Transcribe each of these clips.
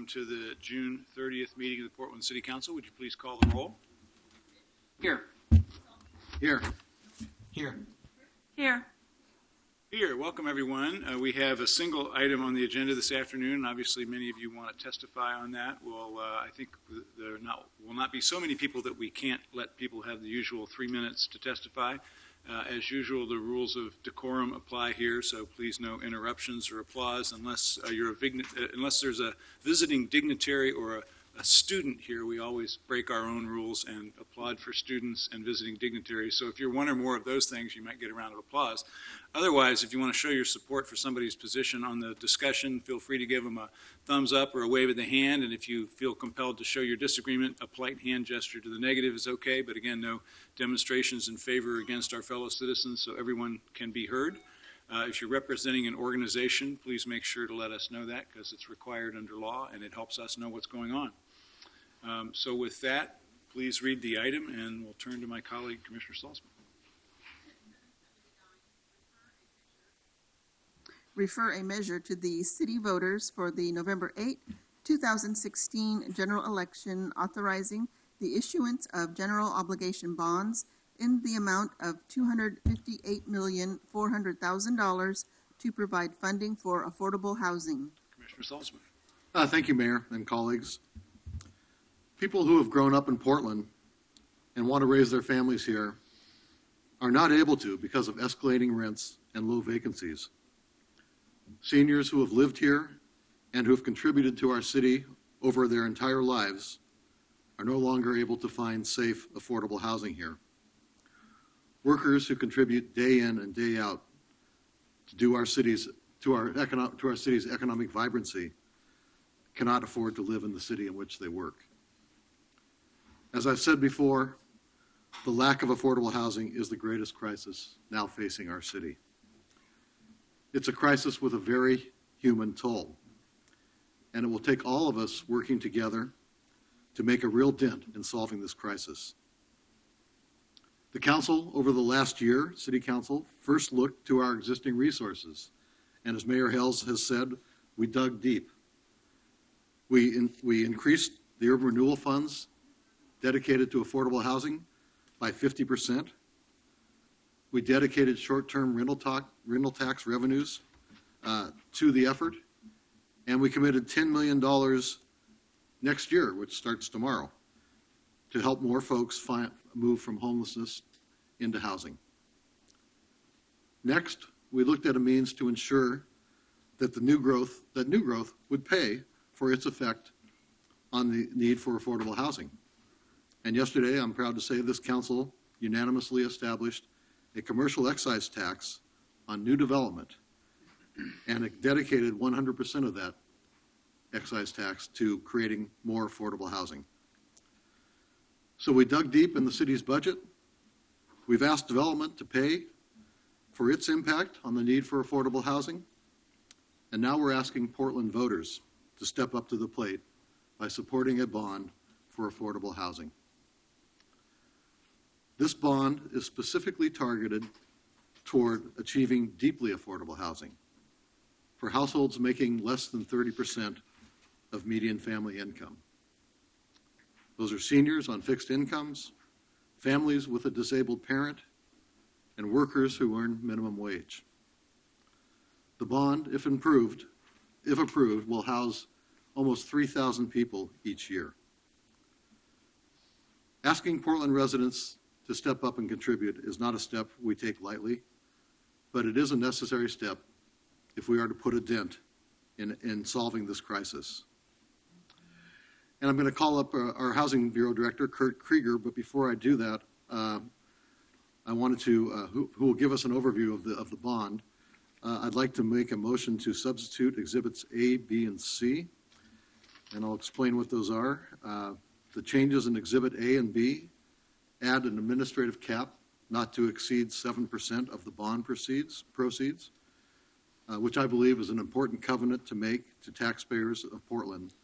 to the June 30th meeting of the Portland City Council. Would you please call the roll? Here. Here. Here. Here. Here. Welcome, everyone. We have a single item on the agenda this afternoon. Obviously, many of you want to testify on that. Well, I think there will not be so many people that we can't let people have the usual 3 minutes to testify. As usual, the rules of decorum apply here, so please no interruptions or applause unless unless there's a visiting dignitary or a student here. We always break our own rules and applaud for students and visiting dignitaries. So if you're one or more of those things, you might get a round of applause. Otherwise, if you want to show your support for somebody's position on the discussion, feel free to give them a thumbs up or a wave of the hand. And if you feel compelled to show your disagreement, a polite hand gesture to the negative is okay. But again, no demonstrations in favor or against our fellow citizens, so everyone can be heard. If you're representing an organization, please make sure to let us know that, because it's required under law and it helps us know what's going on. So with that, please read the item, and we'll turn to my colleague, Commissioner Salzman. Refer a measure to the city voters for the November 8, 2016 general election authorizing the issuance of general obligation bonds in the amount of $258,400,000 to provide funding for affordable housing. Commissioner Salzman. Thank you, Mayor and colleagues. People who have grown up in Portland and want to raise their families here are not able to because of escalating rents and low vacancies. Seniors who have lived here and who have contributed to our city over their entire lives are no longer able to find safe, affordable housing here. Workers who contribute day in and day out to our city's economic vibrancy cannot afford to live in the city in which they work. As I've said before, the lack of affordable housing is the greatest crisis now facing our city. It's a crisis with a very human toll, and it will take all of us working together to make a real dent in solving this crisis. The Council, over the last year, City Council, first looked to our existing resources, and as Mayor Hales has said, we dug deep. We increased the urban renewal funds dedicated to affordable housing by 50%. We dedicated short-term rental tax revenues to the effort, and we committed $10 million next year, which starts tomorrow, to help more folks move from homelessness into housing. Next, we looked at a means to ensure that new growth would pay for its effect on the need for affordable housing. And yesterday, I'm proud to say this council unanimously established a commercial excise tax on new development, and it dedicated 100% of that excise tax to creating more affordable housing. So we dug deep in the city's budget. We've asked development to pay for its impact on the need for affordable housing. And now we're asking Portland voters to step up to the plate by supporting a bond for affordable housing. This bond is specifically targeted toward achieving deeply affordable housing for households making less than 30% of median family income. Those are seniors on fixed incomes, families with a disabled parent, and workers who earn minimum wage. The bond, if approved, will house almost 3,000 people each year. Asking Portland residents to step up and contribute is not a step we take lightly, but it is a necessary step if we are to put a dent in solving this crisis. And I'm going to call up our Housing Bureau Director, Kurt Krieger, but before I do that, I wanted to, who will give us an overview of the bond. I'd like to make a motion to substitute Exhibits A, B, and C, and I'll explain what those are. The changes in Exhibit A and B add an administrative cap not to exceed 7% of the bond proceeds, which I believe is an important covenant to make to taxpayers of Portland,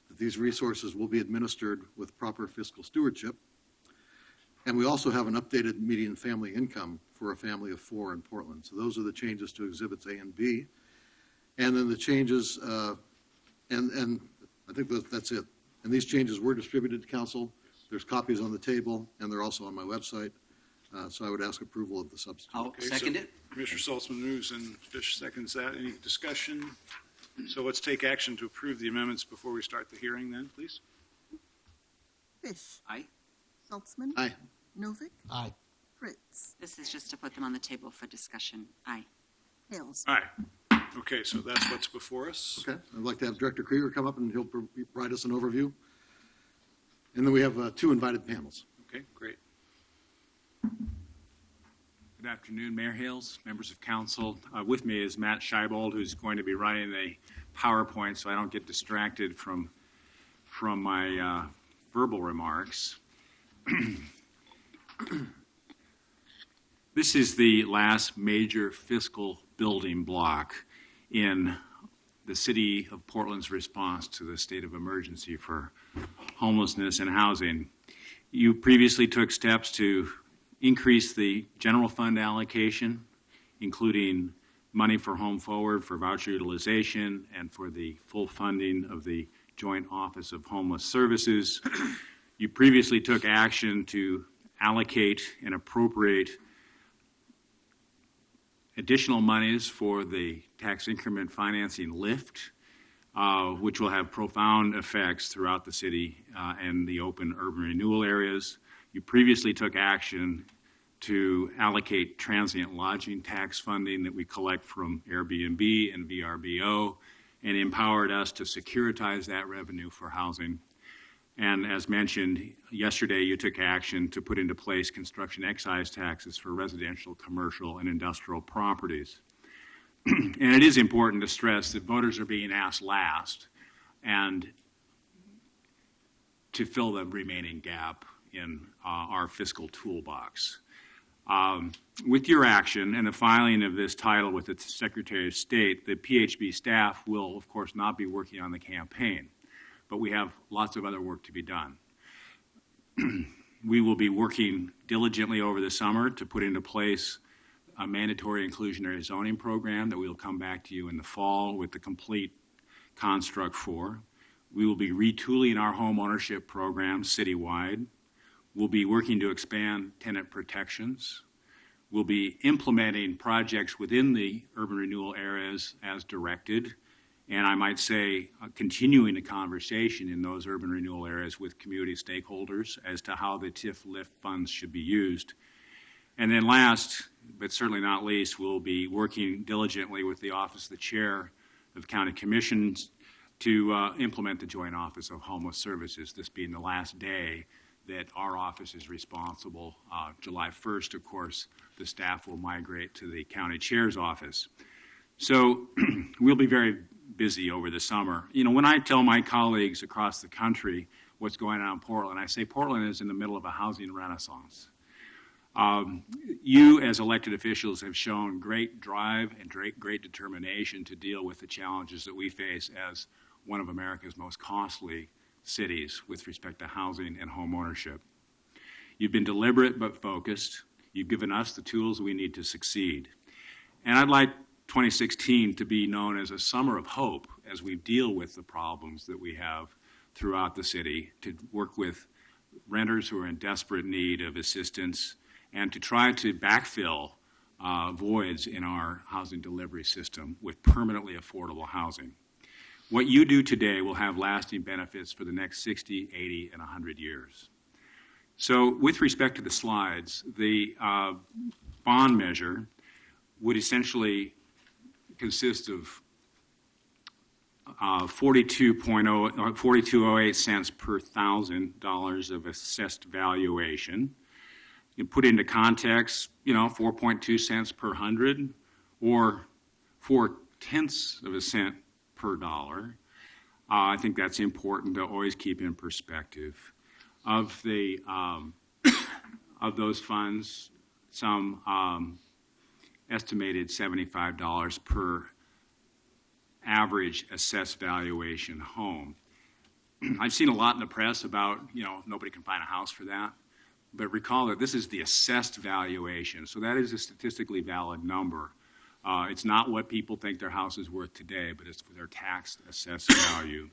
that these resources will be administered with proper fiscal stewardship. And we also have an updated median family income for a family of 4 in Portland. So those are the changes to Exhibits A and B. And then the changes, and I think that's it. And these changes were distributed to council. There's copies on the table, and they're also on my website. So I would ask approval of the substitute. I'll second it. Commissioner Saltzman moves and Fish seconds that. Any discussion? So let's take action to approve the amendments before we start the hearing then, please. Fish. Aye. Saltzman. Aye. Novick. Aye. Fritz. This is just to put them on the table for discussion. Aye. Hales. Aye. Okay, so that's what's before us. Okay, I'd like to have Director Krieger come up and he'll provide us an overview. And then we have 2 invited panels. Okay, great. Good afternoon, Mayor Hales, members of council. With me is Matt Scheibold, who's going to be running the PowerPoint so I don't get distracted from my verbal remarks. This is the last major fiscal building block in the city of Portland's response to the state of emergency for homelessness and housing. You previously took steps to increase the general fund allocation, including money for Home Forward, for voucher utilization, and for the full funding of the Joint Office of Homeless Services. You previously took action to allocate and appropriate additional monies for the tax increment financing lift, which will have profound effects throughout the city and the open urban renewal areas. You previously took action to allocate transient lodging tax funding that we collect from Airbnb and VRBO, and empowered us to securitize that revenue for housing. And as mentioned, yesterday you took action to put into place construction excise taxes for residential, commercial, and industrial properties. And it is important to stress that voters are being asked last and to fill the remaining gap in our fiscal toolbox. With your action and the filing of this title with the Secretary of State, the PHB staff will, of course, not be working on the campaign, but we have lots of other work to be done. We will be working diligently over the summer to put into place a mandatory inclusionary zoning program that we will come back to you in the fall with the complete construct for. We will be retooling our home ownership program citywide. We'll be working to expand tenant protections. We'll be implementing projects within the urban renewal areas as directed. And I might say continuing the conversation in those urban renewal areas with community stakeholders as to how the TIF lift funds should be used. And then last, but certainly not least, we'll be working diligently with the Office of the Chair of County Commissions to implement the Joint Office of Homeless Services, this being the last day that our office is responsible. July 1st, of course, the staff will migrate to the county chair's office. So we'll be very busy over the summer. You know, when I tell my colleagues across the country what's going on in Portland, I say Portland is in the middle of a housing renaissance. You as elected officials have shown great drive and great determination to deal with the challenges that we face as one of America's most costly cities with respect to housing and home ownership. You've been deliberate but focused. You've given us the tools we need to succeed. And I'd like 2016 to be known as a summer of hope as we deal with the problems that we have throughout the city, to work with renters who are in desperate need of assistance and to try to backfill voids in our housing delivery system with permanently affordable housing. What you do today will have lasting benefits for the next 60, 80, and 100 years. So with respect to the slides, the bond measure would essentially consist of 42.08 cents per $1,000 of assessed valuation. You put into context, 4.2 cents per 100 or 0.4 cents per dollar. I think that's important to always keep in perspective. Of the of those funds, some estimated $75 per average assessed valuation home. I've seen a lot in the press about, nobody can find a house for that. But recall that this is the assessed valuation. So that is a statistically valid number. It's not what people think their house is worth today, but it's their tax assessed value.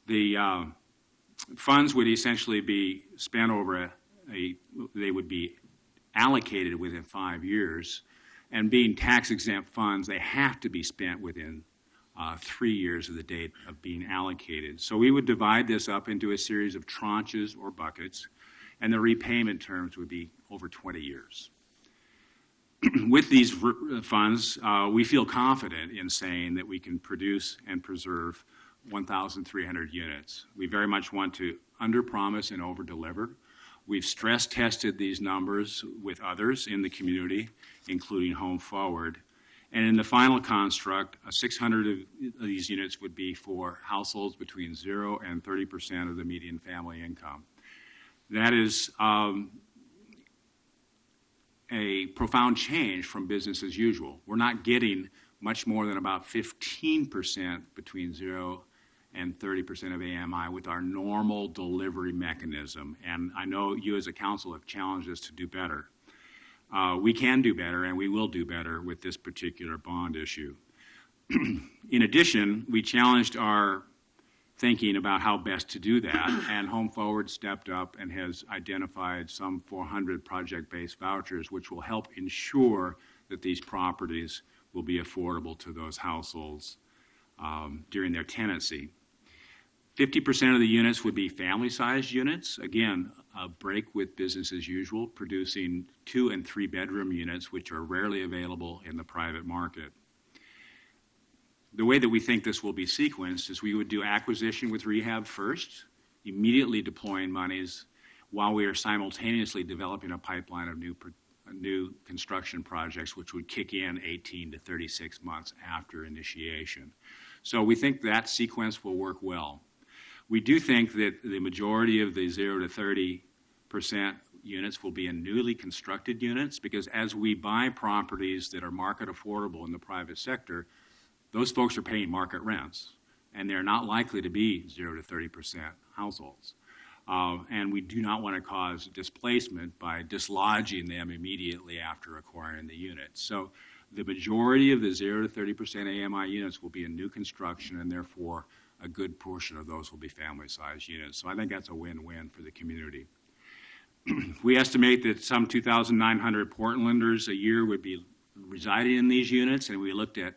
The funds would essentially be spent over they would be allocated within 5 years, and being tax-exempt funds, they have to be spent within 3 years of the date of being allocated. So we would divide this up into a series of tranches or buckets, and the repayment terms would be over 20 years. With these funds, we feel confident in saying that we can produce and preserve 1,300 units. We very much want to underpromise and overdeliver. We've stress tested these numbers with others in the community, including Home Forward. And in the final construct, 600 of these units would be for households between 0 and 30% of the median family income. That is a profound change from business as usual. We're not getting much more than about 15% between 0 and 30% of AMI with our normal delivery mechanism. And I know you as a council have challenged us to do better. We can do better, and we will do better with this particular bond issue. In addition, we challenged our thinking about how best to do that, and Home Forward stepped up and has identified some 400 project-based vouchers, which will help ensure that these properties will be affordable to those households during their tenancy. 50% of the units would be family-sized units. Again, a break with business as usual, producing 2 and 3 bedroom units, which are rarely available in the private market. The way that we think this will be sequenced is we would do acquisition with rehab first, immediately deploying monies while we are simultaneously developing a pipeline of new construction projects, which would kick in 18 to 36 months after initiation. So we think that sequence will work well. We do think that the majority of the 0 to 30% units will be in newly constructed units, because as we buy properties that are market affordable in the private sector, those folks are paying market rents, and they're not likely to be 0 to 30% households. And we do not want to cause displacement by dislodging them immediately after acquiring the unit. So the majority of the 0 to 30% AMI units will be in new construction, and therefore a good portion of those will be family-sized units. So I think that's a win-win for the community. We estimate that some 2,900 Portlanders a year would be residing in these units, and we looked at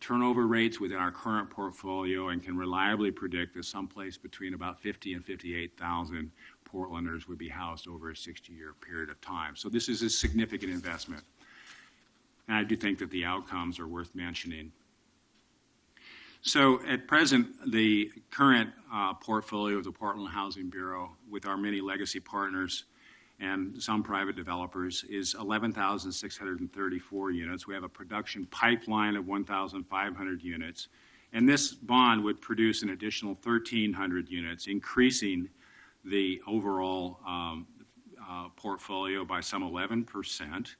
turnover rates within our current portfolio and can reliably predict that someplace between about 50 and 58,000 Portlanders would be housed over a 60-year period of time. So this is a significant investment. And I do think that the outcomes are worth mentioning. So at present, the current portfolio of the Portland Housing Bureau with our many legacy partners and some private developers is 11,634 units. We have a production pipeline of 1,500 units. And this bond would produce an additional 1,300 units, increasing the overall portfolio by some 11%,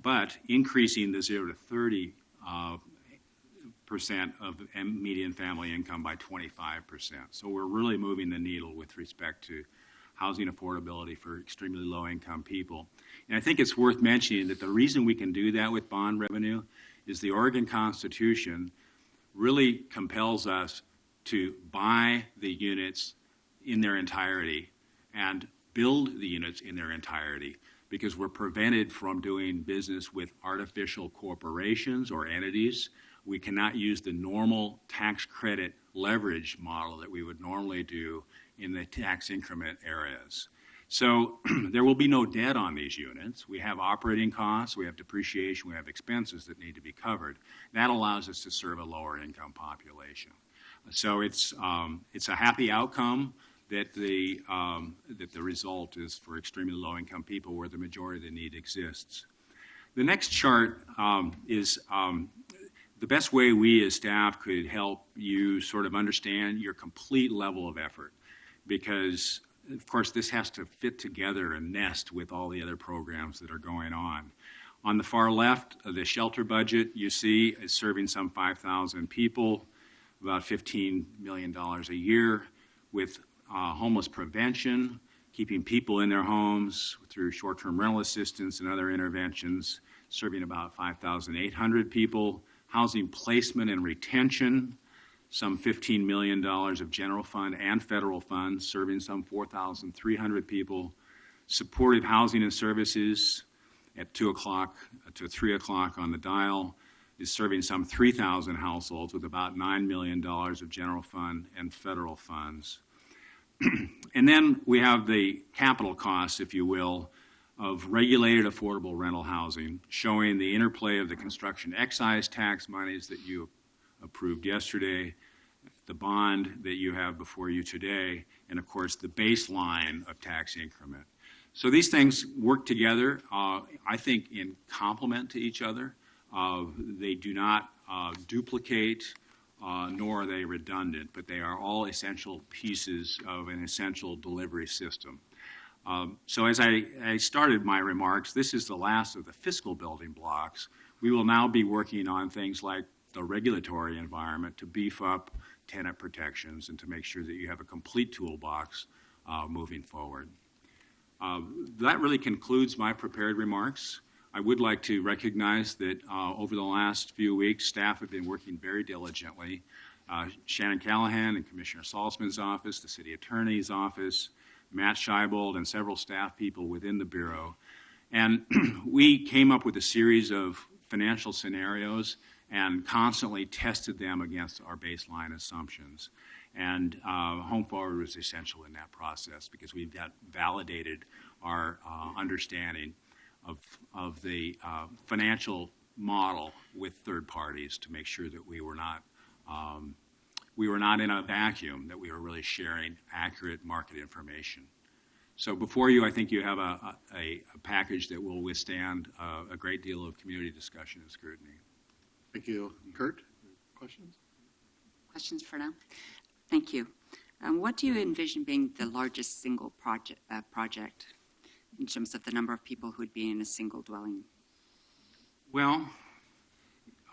but increasing the 0 to 30% of median family income by 25%. So we're really moving the needle with respect to housing affordability for extremely low-income people. And I think it's worth mentioning that the reason we can do that with bond revenue is the Oregon Constitution really compels us to buy the units in their entirety and build the units in their entirety, because we're prevented from doing business with artificial corporations or entities. We cannot use the normal tax credit leverage model that we would normally do in the tax increment areas. So there will be no debt on these units. We have operating costs, we have depreciation, we have expenses that need to be covered. That allows us to serve a lower income population. So it's a happy outcome that the result is for extremely low income people where the majority of the need exists. The next chart is the best way we as staff could help you sort of understand your complete level of effort, because of course this has to fit together and nest with all the other programs that are going on. On the far left, the shelter budget you see is serving some 5,000 people, about $15 million a year, with homeless prevention, keeping people in their homes through short-term rental assistance and other interventions, serving about 5,800 people, housing placement and retention, some $15 million of general fund and federal funds, serving some 4,300 people, supportive housing and services at 2 o'clock to 3 o'clock on the dial is serving some 3,000 households with about $9 million of general fund and federal funds. And then we have the capital costs, if you will, of regulated affordable rental housing, showing the interplay of the construction excise tax monies that you approved yesterday, the bond that you have before you today, and of course the baseline of tax increment. So these things work together, I think, in complement to each other. They do not duplicate, nor are they redundant, but they are all essential pieces of an essential delivery system. So as I started my remarks, this is the last of the fiscal building blocks. We will now be working on things like the regulatory environment to beef up tenant protections and to make sure that you have a complete toolbox moving forward. That really concludes my prepared remarks. I would like to recognize that over the last few weeks, staff have been working very diligently. Shannon Callahan and Commissioner Salzman's office, the City Attorney's office, Matt Scheibold, and several staff people within the Bureau. And we came up with a series of financial scenarios and constantly tested them against our baseline assumptions. And Home Forward was essential in that process because we've got validated our understanding of the financial model with third parties to make sure that we were not in a vacuum, that we were really sharing accurate market information. So before you, I think you have a package that will withstand a great deal of community discussion and scrutiny. Thank you. Kurt, questions? Questions for now? Thank you. What do you envision being the largest single project in terms of the number of people who would be in a single dwelling? Well,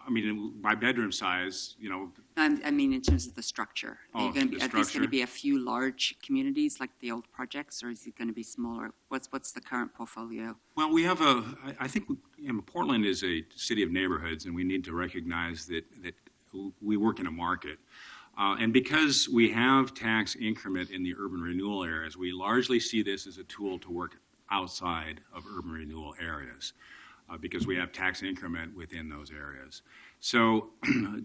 I mean, by bedroom size, you know. I mean, in terms of the structure. Oh, are these going structure. to be a few large communities like the old projects, or is it going to be smaller? What's the current portfolio? Well, we have I think Portland is a city of neighborhoods, and we need to recognize that we work in a market. And because we have tax increment in the urban renewal areas, we largely see this as a tool to work outside of urban renewal areas because we have tax increment within those areas. So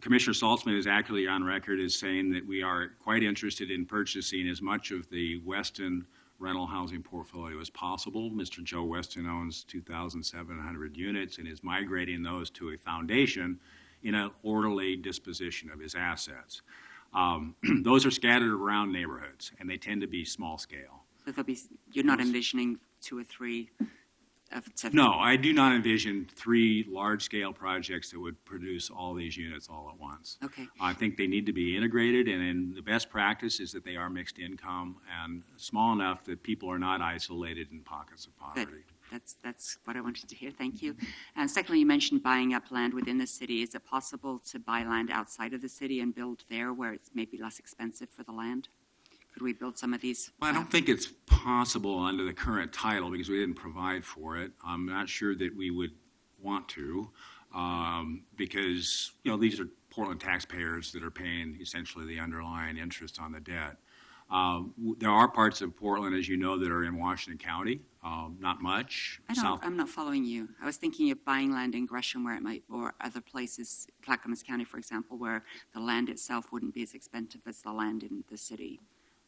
Commissioner Saltzman is accurately on record as saying that we are quite interested in purchasing as much of the Weston rental housing portfolio as possible. Mr. Joe Weston owns 2,700 units and is migrating those to a foundation in an orderly disposition of his assets. Those are scattered around neighborhoods, and they tend to be small scale. So you're not envisioning 2 or 3 No, I do not envision 3 large-scale projects that would produce all these units all at once. Okay. I think they need to be integrated, and the best practice is that they are mixed income and small enough that people are not isolated in pockets of poverty. Good. That's what I wanted to hear. Thank you. And secondly, you mentioned buying up land within the city. Is it possible to buy land outside of the city and build there where it's maybe less expensive for the land? Could we build some of these? Well, I don't think it's possible under the current title because we didn't provide for it. I'm not sure that we would want to because, you know, these are Portland taxpayers that are paying essentially the underlying interest on the debt. There are parts of Portland, as you know, that are in Washington County. Not much. I'm not following you. I was thinking of buying land in Gresham where it might, or other places, Clackamas County, for example, where the land itself wouldn't be as expensive as the land in the city.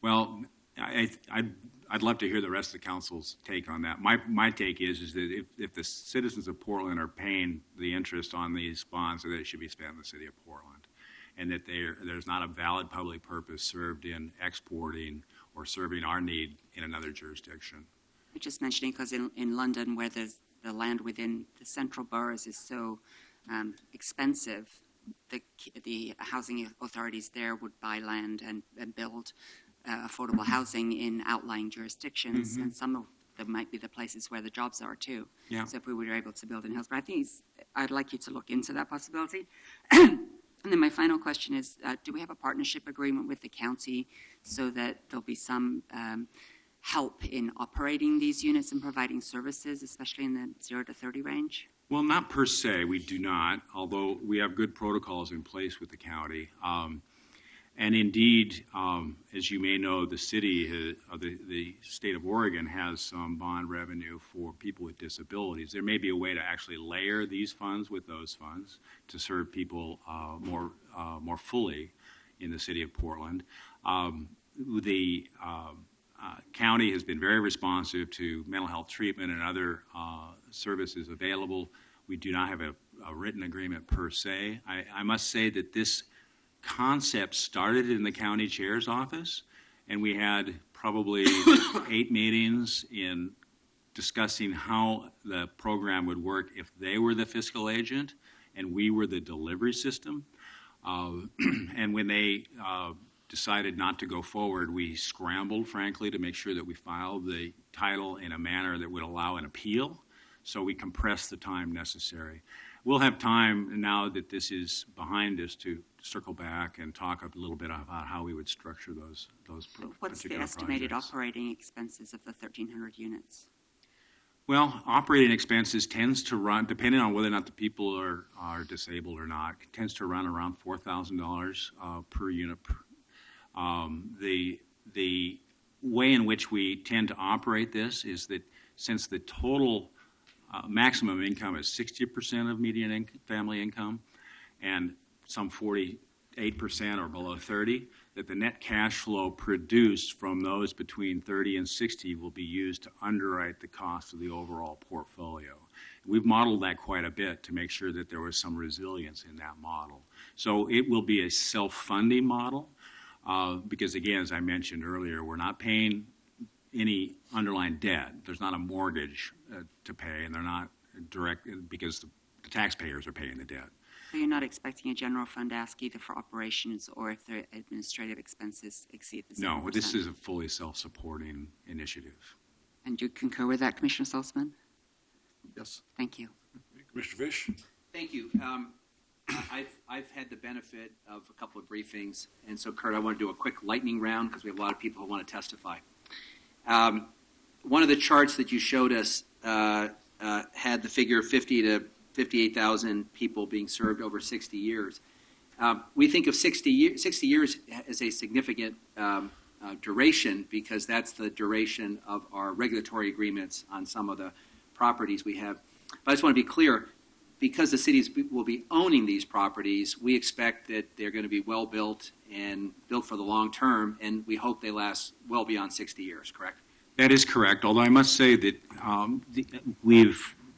Well, I'd love to hear the rest of the council's take on that. My take is that if the citizens of Portland are paying the interest on these bonds, that they should be spent in the city of Portland, and that there's not a valid public purpose served in exporting or serving our need in another jurisdiction. I'm just mentioning because in London, where the land within the central boroughs is so expensive, the housing authorities there would buy land and build affordable housing in outlying jurisdictions, and some of them might be the places where the jobs are too. Yeah. So if we were able to build in Hillsborough, I think I'd like you to look into that possibility. And then my final question is, do we have a partnership agreement with the county so that there'll be some help in operating these units and providing services, especially in the 0 to 30 range? Well, not per se, we do not, although we have good protocols in place with the county. And indeed, as you may know, the city, the state of Oregon has some bond revenue for people with disabilities. There may be a way to actually layer these funds with those funds to serve people more fully in the city of Portland. The county has been very responsive to mental health treatment and other services available. We do not have a written agreement per se. I must say that this concept started in the county chair's office, and we had probably 8 meetings in discussing how the program would work if they were the fiscal agent and we were the delivery system. And when they decided not to go forward, we scrambled, frankly, to make sure that we filed the title in a manner that would allow an appeal. So we compressed the time necessary. We'll have time now that this is behind us to circle back and talk a little bit about how we would structure those What's the particular estimated projects. operating expenses of the 1,300 units? Well, operating expenses tends to run, depending on whether or not the people are disabled or not, tends to run around $4,000 per unit. The way in which we tend to operate this is that since the total maximum income is 60% of median family income, and some 48% or below 30%, that the net cash flow produced from those between 30 and 60 will be used to underwrite the cost of the overall portfolio. We've modeled that quite a bit to make sure that there was some resilience in that model. So it will be a self-funding model because, again, as I mentioned earlier, we're not paying any underlying debt. There's not a mortgage to pay, and they're not direct because the taxpayers are paying the debt. So you're not expecting a general fund to ask either for operations or if their administrative expenses exceed the 7%? No, this is a fully self-supporting initiative. And do you concur with that, Commissioner Salzman? Yes. Thank you. Commissioner Fish? Thank you. I've had the benefit of a couple of briefings, and so, Kurt, I want to do a quick lightning round because we have a lot of people who want to testify. One of the charts that you showed us had the figure of 50 to 58,000 people being served over 60 years. We think of 60 years as a significant duration because that's the duration of our regulatory agreements on some of the properties we have. But I just want to be clear, because the cities will be owning these properties, we expect that they're going to be well built and built for the long term, and we hope they last well beyond 60 years, correct? That is correct, although I must say that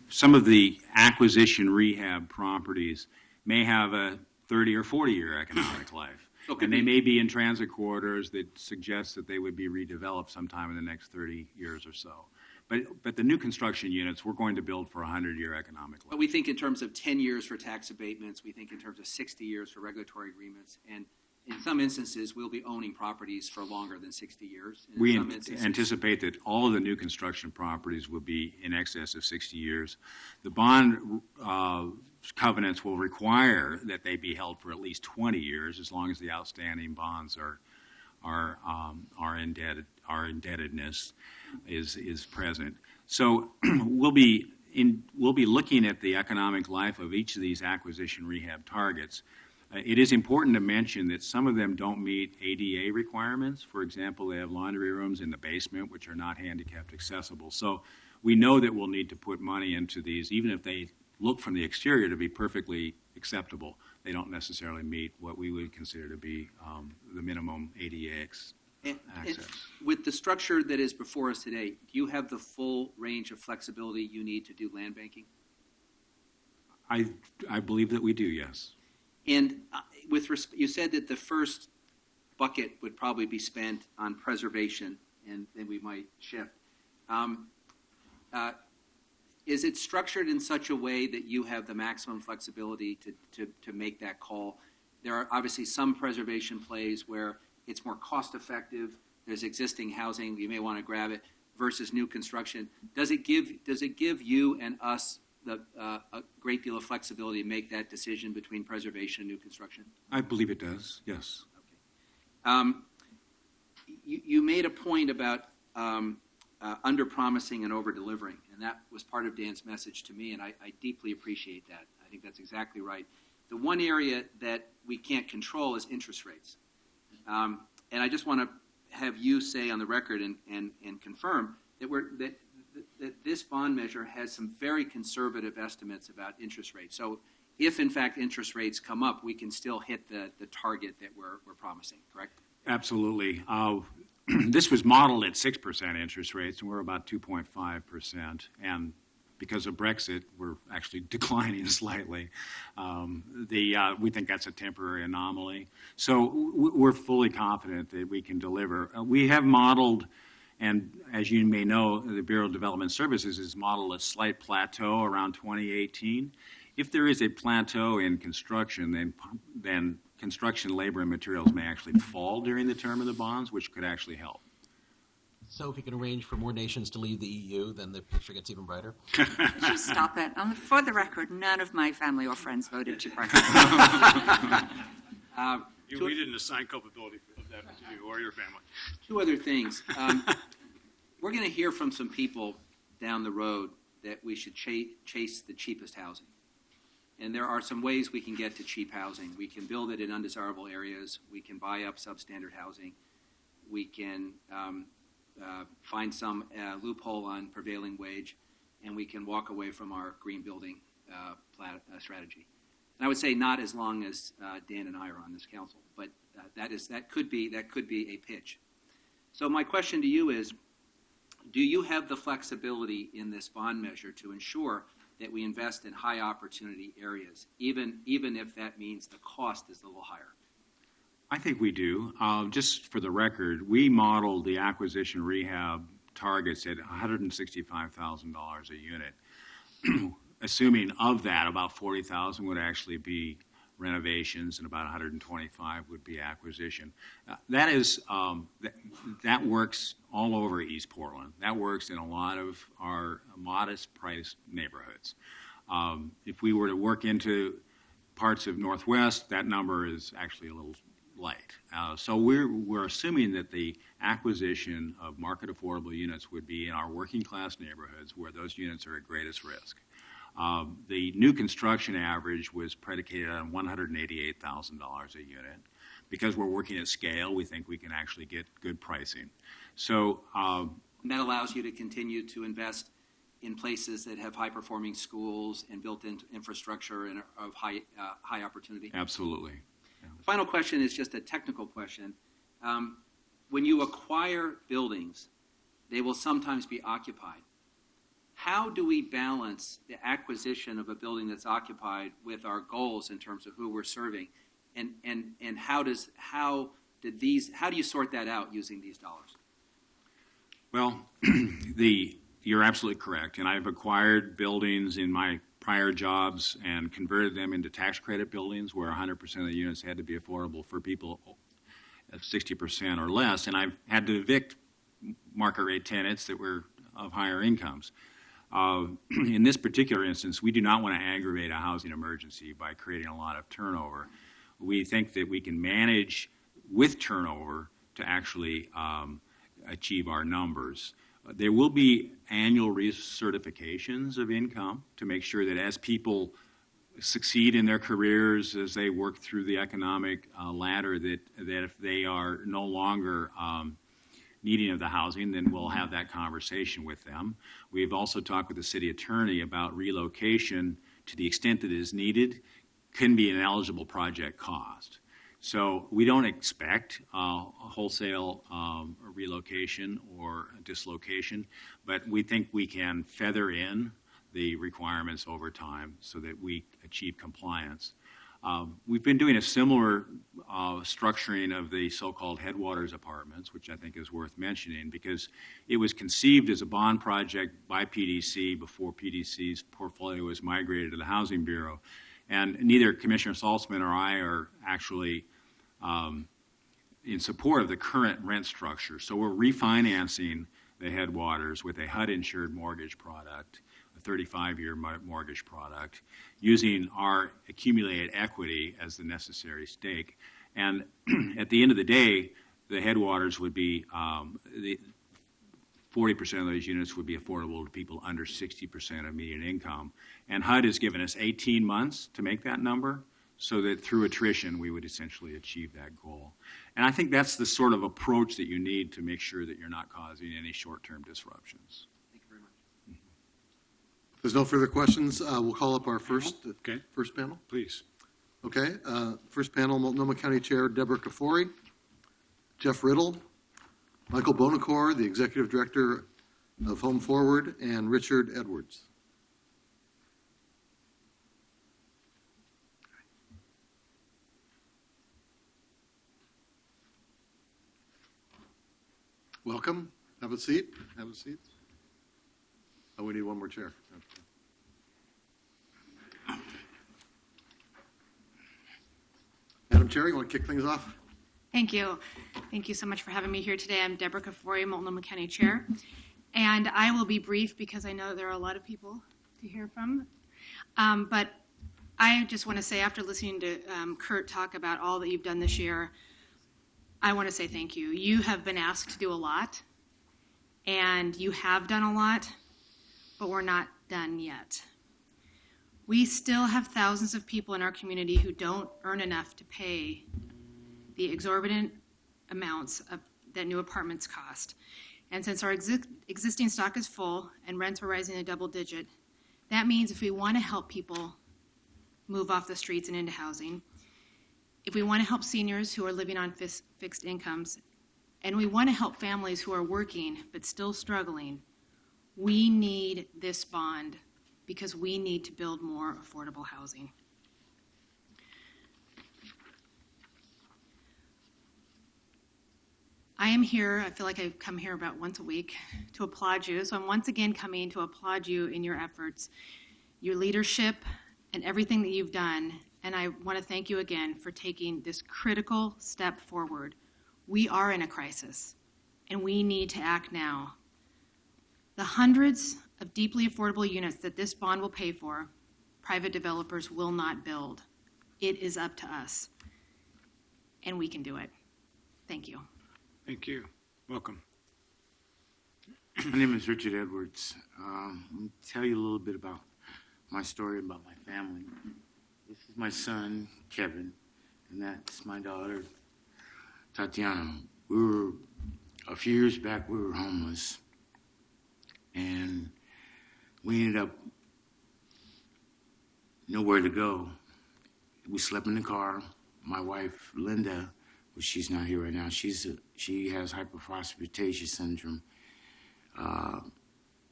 some of the acquisition rehab properties may have a 30 or 40-year economic life. Okay. And they may be in transit corridors that suggest that they would be redeveloped sometime in the next 30 years or so. But the new construction units, we're going to build for a 100-year economic life. But we think in terms of 10 years for tax abatements, we think in terms of 60 years for regulatory agreements, and in some instances, we'll be owning properties for longer than 60 years. And in We some instances, anticipate that all of the new construction properties will be in excess of 60 years. The bond covenants will require that they be held for at least 20 years, as long as the outstanding bonds our indebtedness is present. So we'll be looking at the economic life of each of these acquisition rehab targets. It is important to mention that some of them don't meet ADA requirements. For example, they have laundry rooms in the basement, which are not handicapped accessible. So we know that we'll need to put money into these, even if they look from the exterior to be perfectly acceptable. They don't necessarily meet what we would consider to be the minimum ADA access. and with the structure that is before us today, do you have the full range of flexibility you need to do land banking? I believe that we do, yes. And you said that the first bucket would probably be spent on preservation, and then we might shift. Is it structured in such a way that you have the maximum flexibility to make that call? There are obviously some preservation plays where it's more cost effective. There's existing housing, you may want to grab it, versus new construction. Does it give you and us a great deal of flexibility to make that decision between preservation and new construction? I believe it does, yes. Okay. You made a point about under-promising and over-delivering, and that was part of Dan's message to me, and I deeply appreciate that. I think that's exactly right. The one area that we can't control is interest rates. And I just want to have you say on the record and confirm that that this bond measure has some very conservative estimates about interest rates. So if, in fact, interest rates come up, we can still hit the target that we're promising, correct? Absolutely. This was modeled at 6% interest rates, and we're about 2.5%. And because of Brexit, we're actually declining slightly. We think that's a temporary anomaly. So we're fully confident that we can deliver. We have modeled, and as you may know, the Bureau of Development Services has modeled a slight plateau around 2018. If there is a plateau in construction, then construction labor and materials may actually fall during the term of the bonds, which could actually help. So if you can arrange for more nations to leave the EU, then the picture gets even brighter. Just stop it. For the record, none of my family or friends voted to Brexit. We didn't assign culpability of that to you or your family. Two other things. We're going to hear from some people down the road that we should chase the cheapest housing. And there are some ways we can get to cheap housing. We can build it in undesirable areas. We can buy up substandard housing. We can find some loophole on prevailing wage, and we can walk away from our green building strategy. And I would say not as long as Dan and I are on this council, but that could be a pitch. So my question to you is, do you have the flexibility in this bond measure to ensure that we invest in high opportunity areas, even if that means the cost is a little higher? I think we do. Just for the record, we modeled the acquisition rehab targets at $165,000 a unit. Assuming of that, about $40,000 would actually be renovations and about $125,000 would be acquisition. That works all over East Portland. That works in a lot of our modest priced neighborhoods. If we were to work into parts of Northwest, that number is actually a little light. So we're assuming that the acquisition of market affordable units would be in our working class neighborhoods where those units are at greatest risk. The new construction average was predicated on $188,000 a unit. Because we're working at scale, we think we can actually get good pricing. So and that allows you to continue to invest in places that have high-performing schools and built-in infrastructure and of high opportunity. Absolutely. The final question is just a technical question. When you acquire buildings, they will sometimes be occupied. How do we balance the acquisition of a building that's occupied with our goals in terms of who we're serving, and how do you sort that out using these dollars? Well, you're absolutely correct, and I've acquired buildings in my prior jobs and converted them into tax credit buildings where 100% of the units had to be affordable for people at 60% or less, and I've had to evict market rate tenants that were of higher incomes. In this particular instance, we do not want to aggravate a housing emergency by creating a lot of turnover. We think that we can manage with turnover to actually achieve our numbers. There will be annual recertifications of income to make sure that as people succeed in their careers, as they work through the economic ladder, that if they are no longer needing of the housing, then we'll have that conversation with them. We've also talked with the city attorney about relocation to the extent that it is needed, can be an eligible project cost. So we don't expect wholesale relocation or dislocation, but we think we can feather in the requirements over time so that we achieve compliance. We've been doing a similar structuring of the so-called Headwaters apartments, which I think is worth mentioning because it was conceived as a bond project by PDC before PDC's portfolio was migrated to the Housing Bureau. And neither Commissioner Saltzman or I are actually in support of the current rent structure. So we're refinancing the Headwaters with a HUD-insured mortgage product, a 35-year mortgage product, using our accumulated equity as the necessary stake. And at the end of the day, the Headwaters would be 40% of those units would be affordable to people under 60% of median income. And HUD has given us 18 months to make that number. so that through attrition, we would essentially achieve that goal. And I think that's the sort of approach that you need to make sure that you're not causing any short-term disruptions. Thank you very much. If there's no further questions, we'll call up our first panel. Please. Okay, first panel, Multnomah County Chair Deborah Kafori, Jeff Riddle, Michael Bonacore, the Executive Director of Home Forward, and Richard Edwards. Welcome. Have a seat. Have a seat. Oh, we need one more chair. Okay. Madam Chair, you want to kick things off? Thank you. Thank you so much for having me here today. I'm Deborah Kafori, Multnomah County Chair. And I will be brief because I know there are a lot of people to hear from. But I just want to say, after listening to Kurt talk about all that you've done this year, I want to say thank you. You have been asked to do a lot, and you have done a lot, but we're not done yet. We still have thousands of people in our community who don't earn enough to pay the exorbitant amounts that new apartments cost. And since our existing stock is full and rents are rising a double digit, that means if we want to help people move off the streets and into housing, if we want to help seniors who are living on fixed incomes, and we want to help families who are working but still struggling, we need this bond because we need to build more affordable housing. I am here, I feel like I come here about once a week to applaud you. So I'm once again coming to applaud you in your efforts, your leadership, and everything that you've done. And I want to thank you again for taking this critical step forward. We are in a crisis, and we need to act now. The hundreds of deeply affordable units that this bond will pay for, private developers will not build. It is up to us, and we can do it. Thank you. Thank you. Welcome. My name is Richard Edwards. Let me tell you a little bit about my story about my family. This is my son, Kevin, and that's my daughter, Tatiana. A few years back, we were homeless, and we ended up nowhere to go. We slept in the car. My wife, Linda, well, she's not here right now. She has hyperphosphatation syndrome.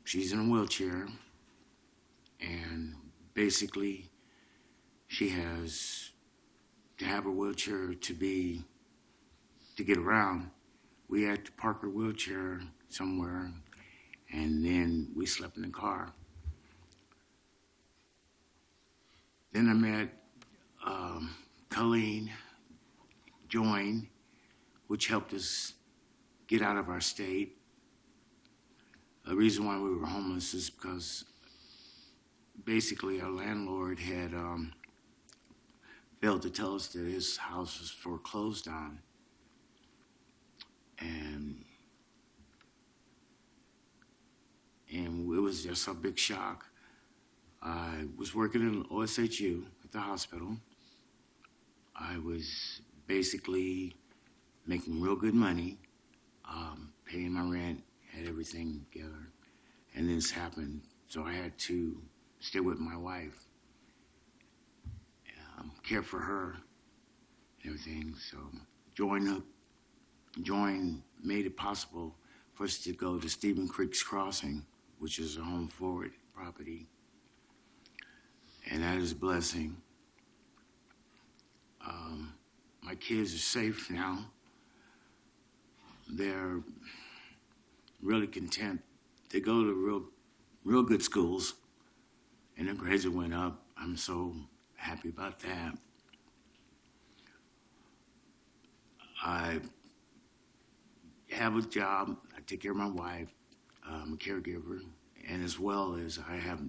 She's in a wheelchair, and basically, she has to have a wheelchair to get around. We had to park her wheelchair somewhere, and then we slept in the car. Then I met Colleen Join, which helped us get out of our state. The reason why we were homeless is because basically our landlord had failed to tell us that his house was foreclosed on. And it was just a big shock. I was working in OSHU at the hospital. I was basically making real good money, paying my rent, had everything together. And this happened, so I had to stay with my wife, care for her, and everything. So Join made it possible for us to go to Stephen Creek's Crossing, which is a Home Forward property. And that is a blessing. My kids are safe now. They're really content. They go to real good schools, and their grades went up. I'm so happy about that. I have a job. I take care of my wife. I'm a caregiver, and as well as I have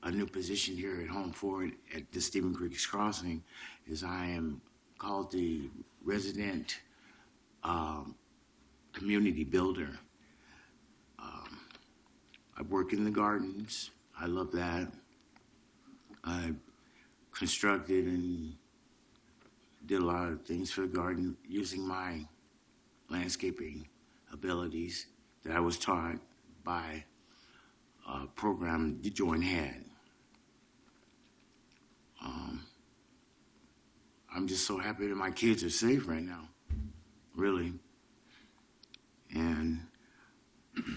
a new position here at Home Forward at the Stephen Creek's Crossing, is I am called the resident community builder. I work in the gardens. I love that. I constructed and did a lot of things for the garden using my landscaping abilities that I was taught by a program DeJoyne had. I'm just so happy that my kids are safe right now, really. And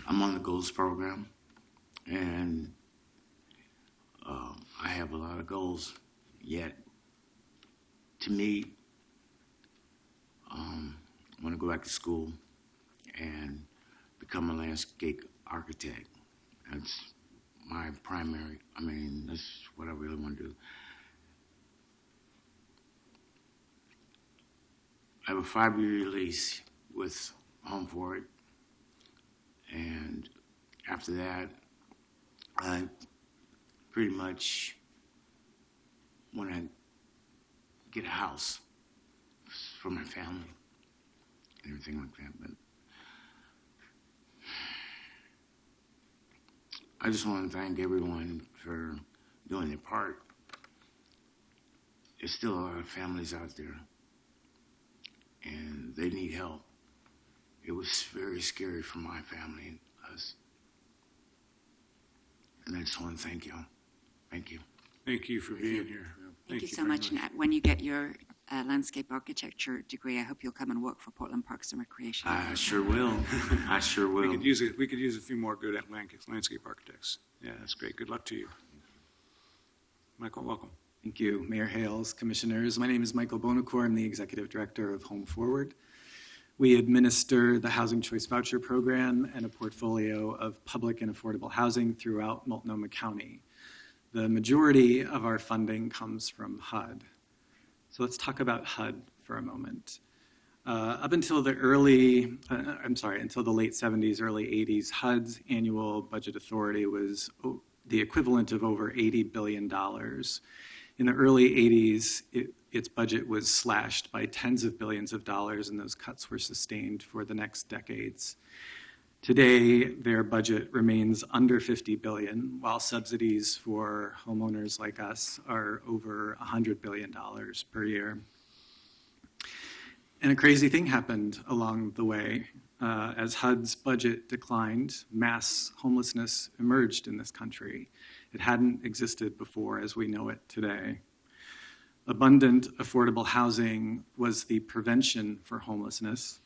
I'm on the goals program, and I have a lot of goals yet to meet. I want to go back to school and become a landscape architect. That's my primary, that's what I really want to do. I have a 5-year lease with Home Forward, and after that, I pretty much want to get a house for my family and everything like that. But I just want to thank everyone for doing their part. There's still a lot of families out there, and they need help. It was very scary for my family and us. And I just want to thank y'all. Thank you. Thank you for being here. Thank you so very much. And when you get your landscape architecture degree, I hope you'll come and work for Portland Parks and Recreation. I sure will. I sure will. We could use a few more good landscape architects. Yeah, that's great. Good luck to you. Michael, welcome. Thank you, Mayor Hales, Commissioners. My name is Michael Bonacore. I'm the Executive Director of Home Forward. We administer the Housing Choice Voucher Program and a portfolio of public and affordable housing throughout Multnomah County. The majority of our funding comes from HUD. So let's talk about HUD for a moment. Up until the until the late 70s, early 80s, HUD's annual budget authority was the equivalent of over $80 billion. In the early 80s, its budget was slashed by tens of billions of dollars, and those cuts were sustained for the next decades. Today, their budget remains under $50 billion, while subsidies for homeowners like us are over $100 billion per year. And a crazy thing happened along the way. As HUD's budget declined, mass homelessness emerged in this country. It hadn't existed before as we know it today. Abundant, affordable housing was the prevention for homelessness,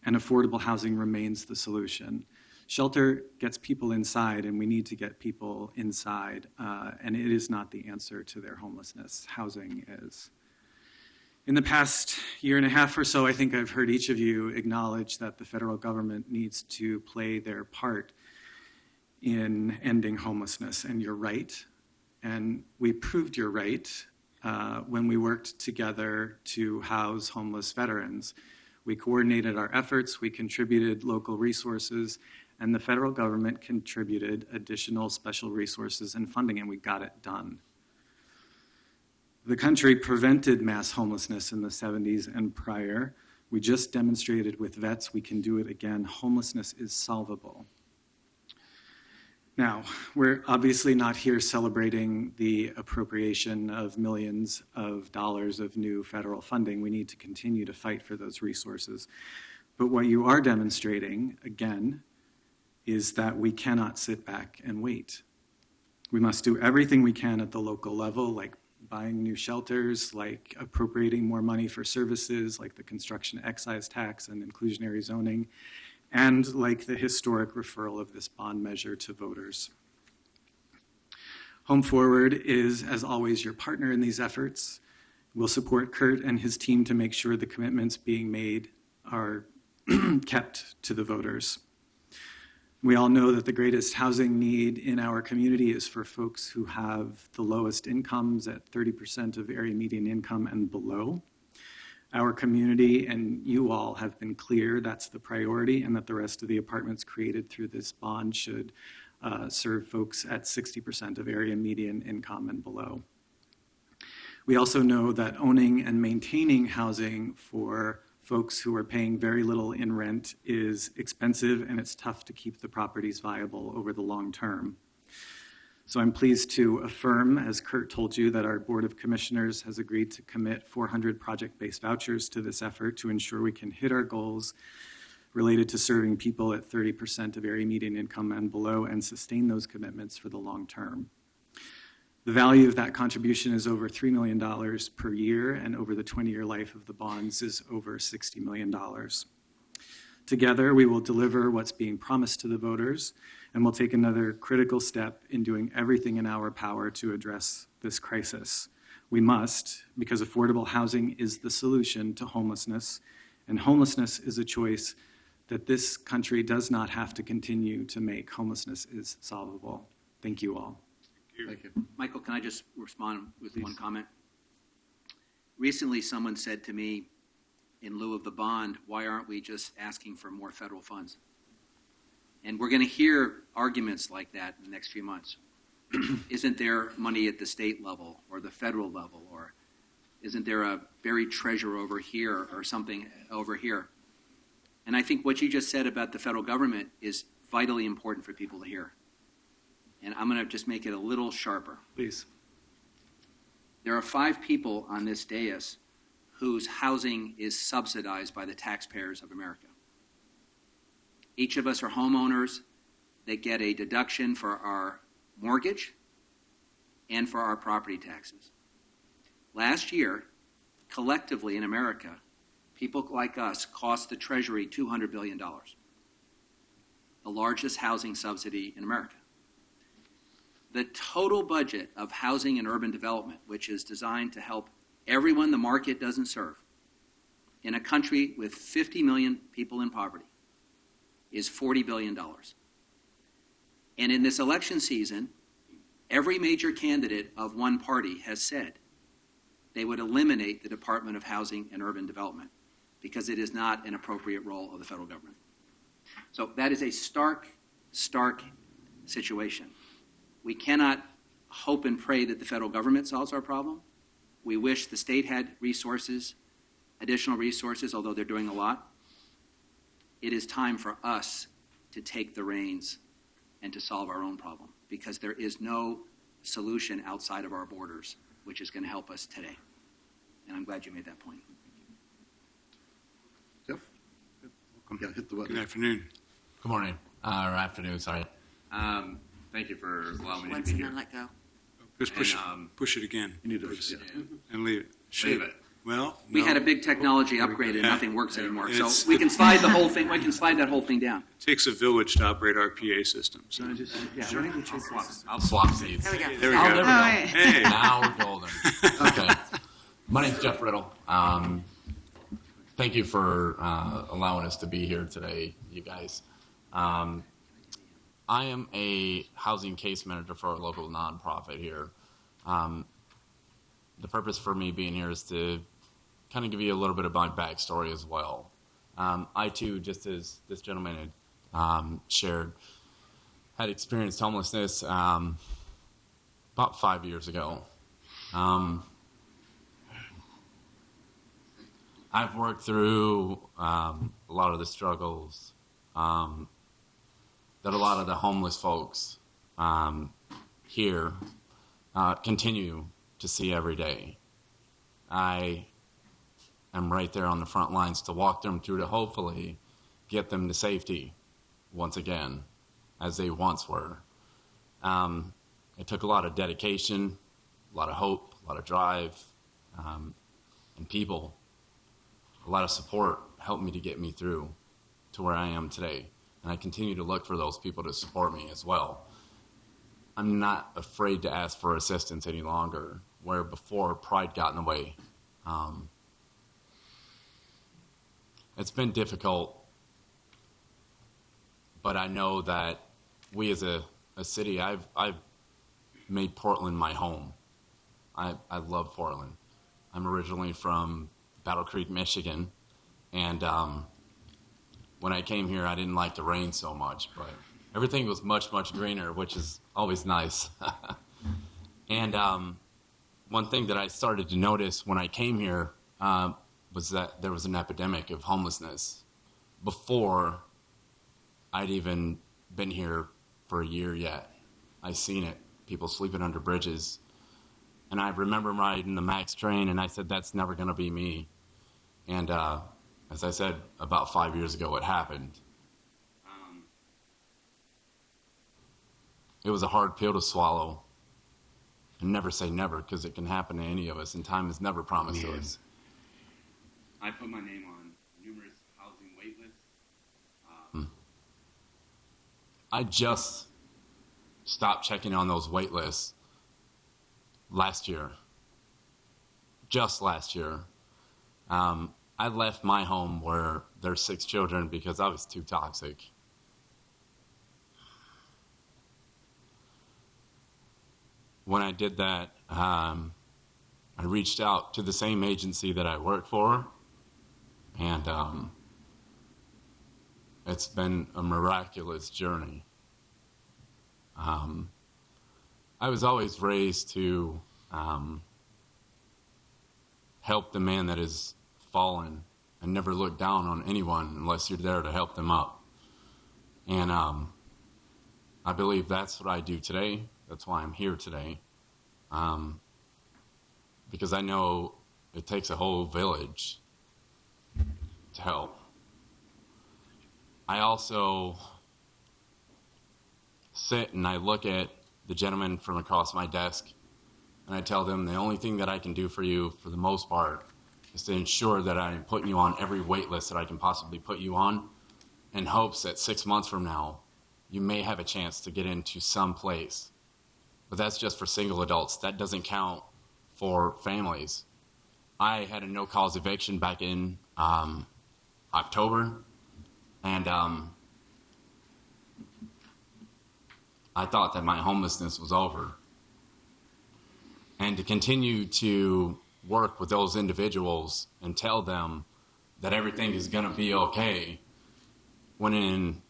and affordable housing remains the solution. Shelter gets people inside, and we need to get people inside, and it is not the answer to their homelessness. Housing is. In the past year and a half or so, I think I've heard each of you acknowledge that the federal government needs to play their part in ending homelessness, and you're right. And we proved you're right when we worked together to house homeless veterans. We coordinated our efforts, we contributed local resources, and the federal government contributed additional special resources and funding, and we got it done. The country prevented mass homelessness in the 70s and prior. We just demonstrated with vets we can do it again. Homelessness is solvable. Now, we're obviously not here celebrating the appropriation of millions of dollars of new federal funding. We need to continue to fight for those resources. But what you are demonstrating, again, is that we cannot sit back and wait. We must do everything we can at the local level, like buying new shelters, like appropriating more money for services, like the construction excise tax and inclusionary zoning, and like the historic referral of this bond measure to voters. Home Forward is, as always, your partner in these efforts. We'll support Kurt and his team to make sure the commitments being made are kept to the voters. We all know that the greatest housing need in our community is for folks who have the lowest incomes at 30% of area median income and below. Our community and you all have been clear that's the priority, and that the rest of the apartments created through this bond should serve folks at 60% of area median income and below. We also know that owning and maintaining housing for folks who are paying very little in rent is expensive, and it's tough to keep the properties viable over the long term. So I'm pleased to affirm, as Kurt told you, that our Board of Commissioners has agreed to commit 400 project-based vouchers to this effort to ensure we can hit our goals related to serving people at 30% of area median income and below and sustain those commitments for the long term. The value of that contribution is over $3 million per year, and over the 20-year life of the bonds is over $60 million. Together, we will deliver what's being promised to the voters, and we'll take another critical step in doing everything in our power to address this crisis. We must, because affordable housing is the solution to homelessness, and homelessness is a choice that this country does not have to continue to make. Homelessness is solvable. Thank you all. Thank you. Michael, can I just respond with one comment? Recently, someone said to me, in lieu of the bond, why aren't we just asking for more federal funds? And we're going to hear arguments like that in the next few months. Isn't there money at the state level or the federal level, or isn't there a buried treasure over here or something over here? And I think what you just said about the federal government is vitally important for people to hear. And I'm going to just make it a little sharper. Please. There are 5 people on this dais whose housing is subsidized by the taxpayers of America. Each of us are homeowners that get a deduction for our mortgage and for our property taxes. Last year, collectively in America, people like us cost the Treasury $200 billion, the largest housing subsidy in America. The total budget of housing and urban development, which is designed to help everyone the market doesn't serve, in a country with 50 million people in poverty, is $40 billion. And in this election season, every major candidate of one party has said they would eliminate the Department of Housing and Urban Development because it is not an appropriate role of the federal government. So that is a stark situation. We cannot hope and pray that the federal government solves our problem. We wish the state had resources, additional resources, although they're doing a lot. It is time for us to take the reins and to solve our own problem, because there is no solution outside of our borders which is going to help us today. And I'm glad you made that point. Jeff? Yeah, hit the button. Good afternoon. Good morning, or afternoon, sorry. Thank you for allowing me to Once be and here. then let go. Just push it again. You need to, yeah. And leave it. Leave it. Well, We no. had a big technology upgrade and nothing works anymore. So It's- we can slide the whole thing. We can slide that whole thing down. It takes a village to operate our PA system. So. I'll swap seats. There we go. There we Oh, go. there we go. right. Hey. Now we're golden. Okay. My name's Jeff Riddle. Thank you for allowing us to be here today, you guys. I am a housing case manager for a local nonprofit here. The purpose for me being here is to kind of give you a little bit of my backstory as well. I too, just as this gentleman had shared, had experienced homelessness about 5 years ago. I've worked through a lot of the struggles that a lot of the homeless folks here continue to see every day. I am right there on the front lines to walk them through to hopefully get them to safety once again, as they once were. It took a lot of dedication, a lot of hope, a lot of drive, and people. A lot of support helped me to get me through to where I am today. And I continue to look for those people to support me as well. I'm not afraid to ask for assistance any longer, where before pride got in the way. It's been difficult, but I know that we as a city, I've made Portland my home. I love Portland. I'm originally from Battle Creek, Michigan, and when I came here, I didn't like the rain so much, but everything was much, much greener, which is always nice. And one thing that I started to notice when I came here was that there was an epidemic of homelessness before I'd even been here for a year yet. I seen it people sleeping under bridges. And I remember riding the MAX train, and I said, that's never going to be me. And as I said, about 5 years ago, it happened. It was a hard pill to swallow. And never say never, because it can happen to any of us, and time is never promised to us. I put my name on numerous housing wait lists. I just stopped checking on those wait lists last year. Just last year. I left my home where there's 6 children because I was too toxic. When I did that, I reached out to the same agency that I work for, and it's been a miraculous journey. I was always raised to help the man that is fallen and never look down on anyone unless you're there to help them up. And I believe that's what I do today. That's why I'm here today. Because I know it takes a whole village to help. I also sit and I look at the gentleman from across my desk and I tell them the only thing that I can do for you, for the most part, is to ensure that I'm putting you on every wait list that I can possibly put you on, in hopes that 6 months from now, you may have a chance to get into some place. But that's just for single adults. That doesn't count for families. I had a no-cause eviction back in October, and I thought that my homelessness was over. And to continue to work with those individuals and tell them that everything is going to be okay, when in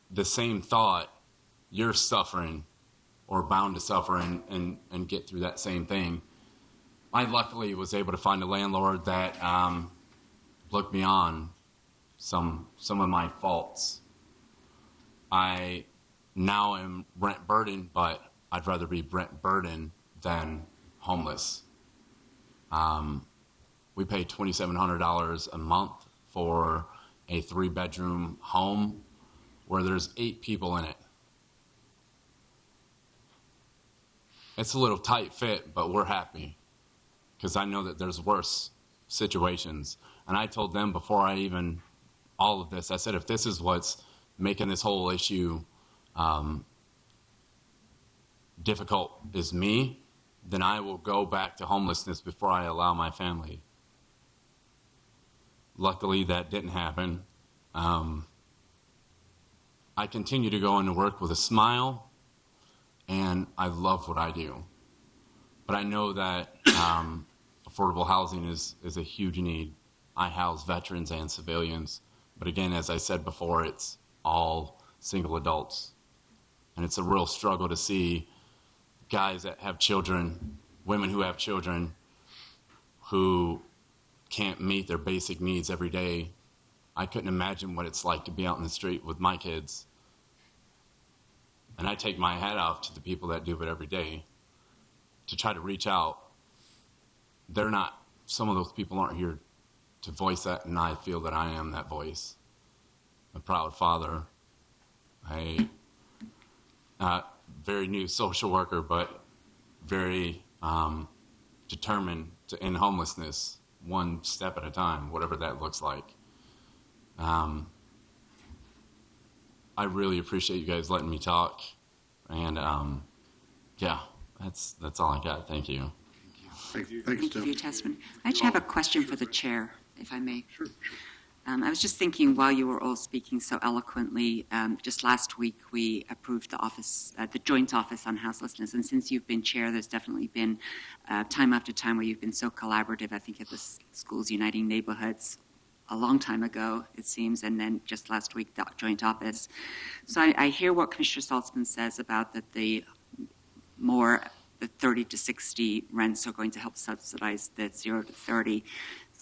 the same thought, you're suffering or bound to suffer and get through that same thing. I luckily was able to find a landlord that looked beyond some of my faults. I now am rent burdened, but I'd rather be rent burdened than homeless. We pay $2,700 a month for a 3-bedroom home where there's 8 people in it. It's a little tight fit, but we're happy because I know that there's worse situations. And I told them before all of this, I said, if this is what's making this whole issue difficult is me, then I will go back to homelessness before I allow my family. Luckily, that didn't happen. I continue to go into work with a smile, and I love what I do. But I know that affordable housing is a huge need. I house veterans and civilians. But again, as I said before, it's all single adults. And it's a real struggle to see guys that have children, women who have children, who can't meet their basic needs every day. I couldn't imagine what it's like to be out in the street with my kids. And I take my hat off to the people that do it every day to try to reach out. Some of those people aren't here to voice that, and I feel that I am that voice. A proud father, a very new social worker, but very determined to end homelessness one step at a time, whatever that looks like. I really appreciate you guys letting me talk, and yeah, that's all I got. Thank you. Thanks, Thank you for your testimony. I actually have a question for the chair, if I may. Sure. I was just thinking while you were all speaking so eloquently, just last week we approved the Joint Office on Houselessness, and since you've been chair, there's definitely been time after time where you've been so collaborative. I think at the Schools Uniting Neighborhoods a long time ago, it seems, and then just last week, the Joint Office. So I hear what Commissioner Saltzman says about that the 30 to 60 rents are going to help subsidize the 0 to 30.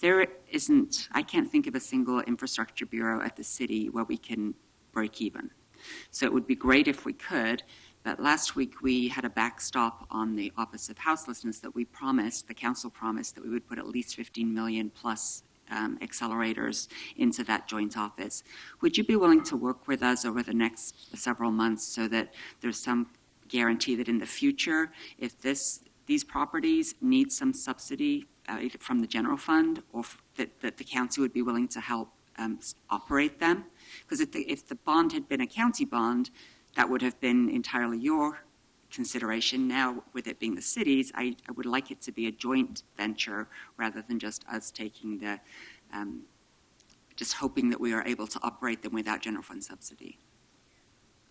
I can't think of a single infrastructure bureau at the city where we can break even. So it would be great if we could, But last week we had a backstop on the Office of Houselessness that we promised, the council promised, that we would put at least 15 million plus accelerators into that joint office. Would you be willing to work with us over the next several months so that there's some guarantee that in the future, if these properties need some subsidy either from the general fund or that the county would be willing to help operate them? Because if the bond had been a county bond, that would have been entirely your consideration. Now, with it being the city's, I would like it to be a joint venture rather than just us taking the, just hoping that we are able to operate them without general fund subsidy.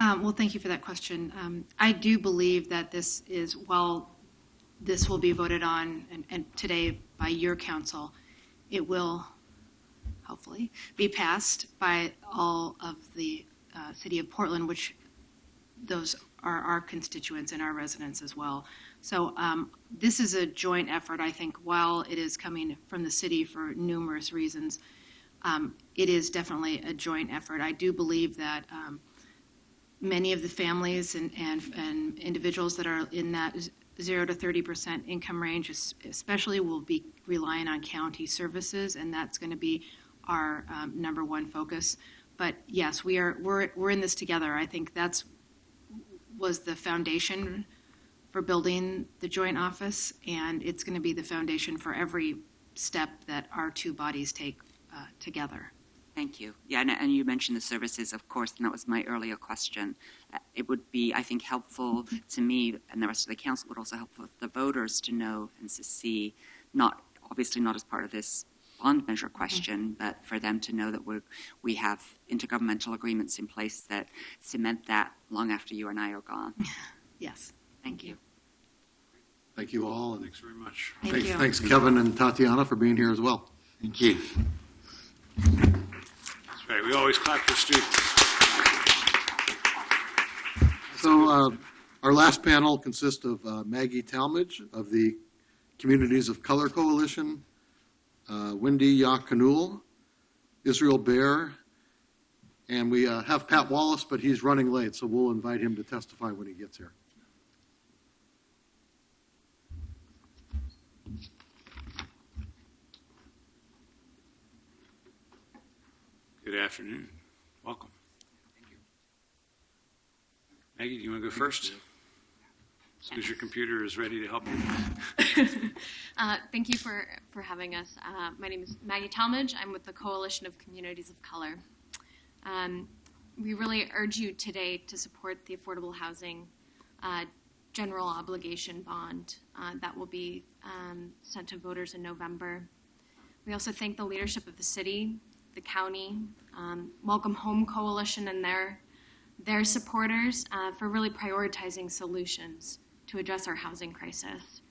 Well, thank you for that question. I do believe that this is, while this will be voted on and today by your council, it will hopefully be passed by all of the city of Portland, which those are our constituents and our residents as well. So this is a joint effort, I think, while it is coming from the city for numerous reasons. It is definitely a joint effort. I do believe that many of the families and individuals that are in that 0 to 30% income range especially will be relying on county services, and that's going to be our number one focus. But yes, we're in this together. I think was the foundation for building the joint office, and it's going to be the foundation for every step that our two bodies take together. Thank you. Yeah, and you mentioned the services, of course, and that was my earlier question. It would be, I think, helpful to me and the rest of the council, but also helpful for the voters to know and to see, obviously not as part of this bond measure question, but for them to know that we have intergovernmental agreements in place that cement that long after you and I are gone. Yes. Thank you. Thank you all. And Thanks very much. thanks, Kevin and Tatiana, for being here as well. Thank you. That's right. We always clap for students. So our last panel consists of Maggie Talmadge of the Communities of Color Coalition, Wendy Yakanul, Israel Bear, and we have Pat Wallace, but he's running late, so we'll invite him to testify when he gets here. Good afternoon. Welcome. Thank you. Maggie, do you want to go first? As soon as your computer is ready to help you. Thank you for having us. My name is Maggie Talmadge. I'm with the Coalition of Communities of Color. We really urge you today to support the Affordable Housing General Obligation Bond that will be sent to voters in November. We also thank the leadership of the city, the county, Welcome Home Coalition and their supporters for really prioritizing solutions to address our housing crisis.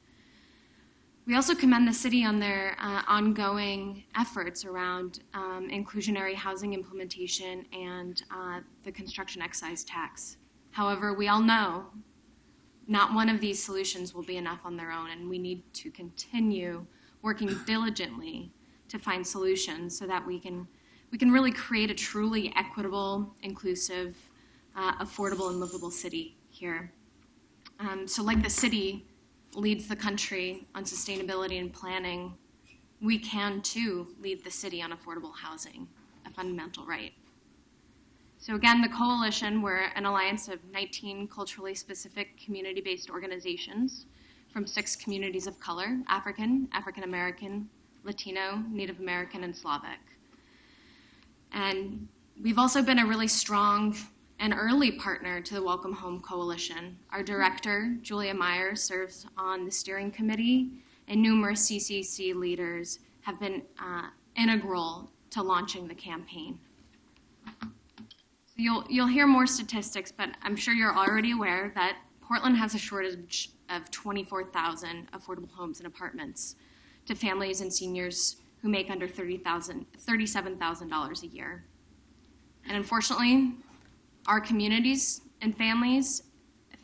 We also commend the city on their ongoing efforts around inclusionary housing implementation and the construction excise tax. However, we all know not one of these solutions will be enough on their own, and we need to continue working diligently to find solutions so that we can really create a truly equitable, inclusive, affordable, and livable city here. So like the city leads the country on sustainability and planning, we can too lead the city on affordable housing, a fundamental right. So again, the Coalition, we're an alliance of 19 culturally specific community-based organizations from 6 communities of color: African, African American, Latino, Native American, and Slavic. And we've also been a really strong and early partner to the Welcome Home Coalition. Our director, Julia Meyer, serves on the steering committee, and numerous CCC leaders have been integral to launching the campaign. So you'll hear more statistics, but I'm sure you're already aware that Portland has a shortage of 24,000 affordable homes and apartments to families and seniors who make under $37,000 a year. And unfortunately, our communities and families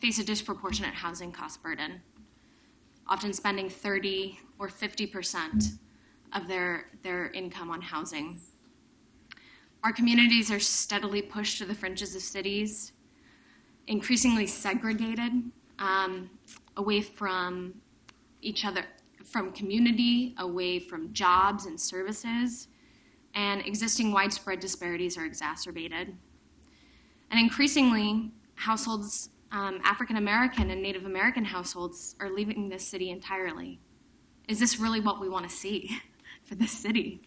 face a disproportionate housing cost burden, often spending 30 or 50% of their income on housing. Our communities are steadily pushed to the fringes of cities, increasingly segregated, away from each other, from community, away from jobs and services, and existing widespread disparities are exacerbated. And increasingly, households, African American and Native American households, are leaving this city entirely. Is this really what we want to see for this city?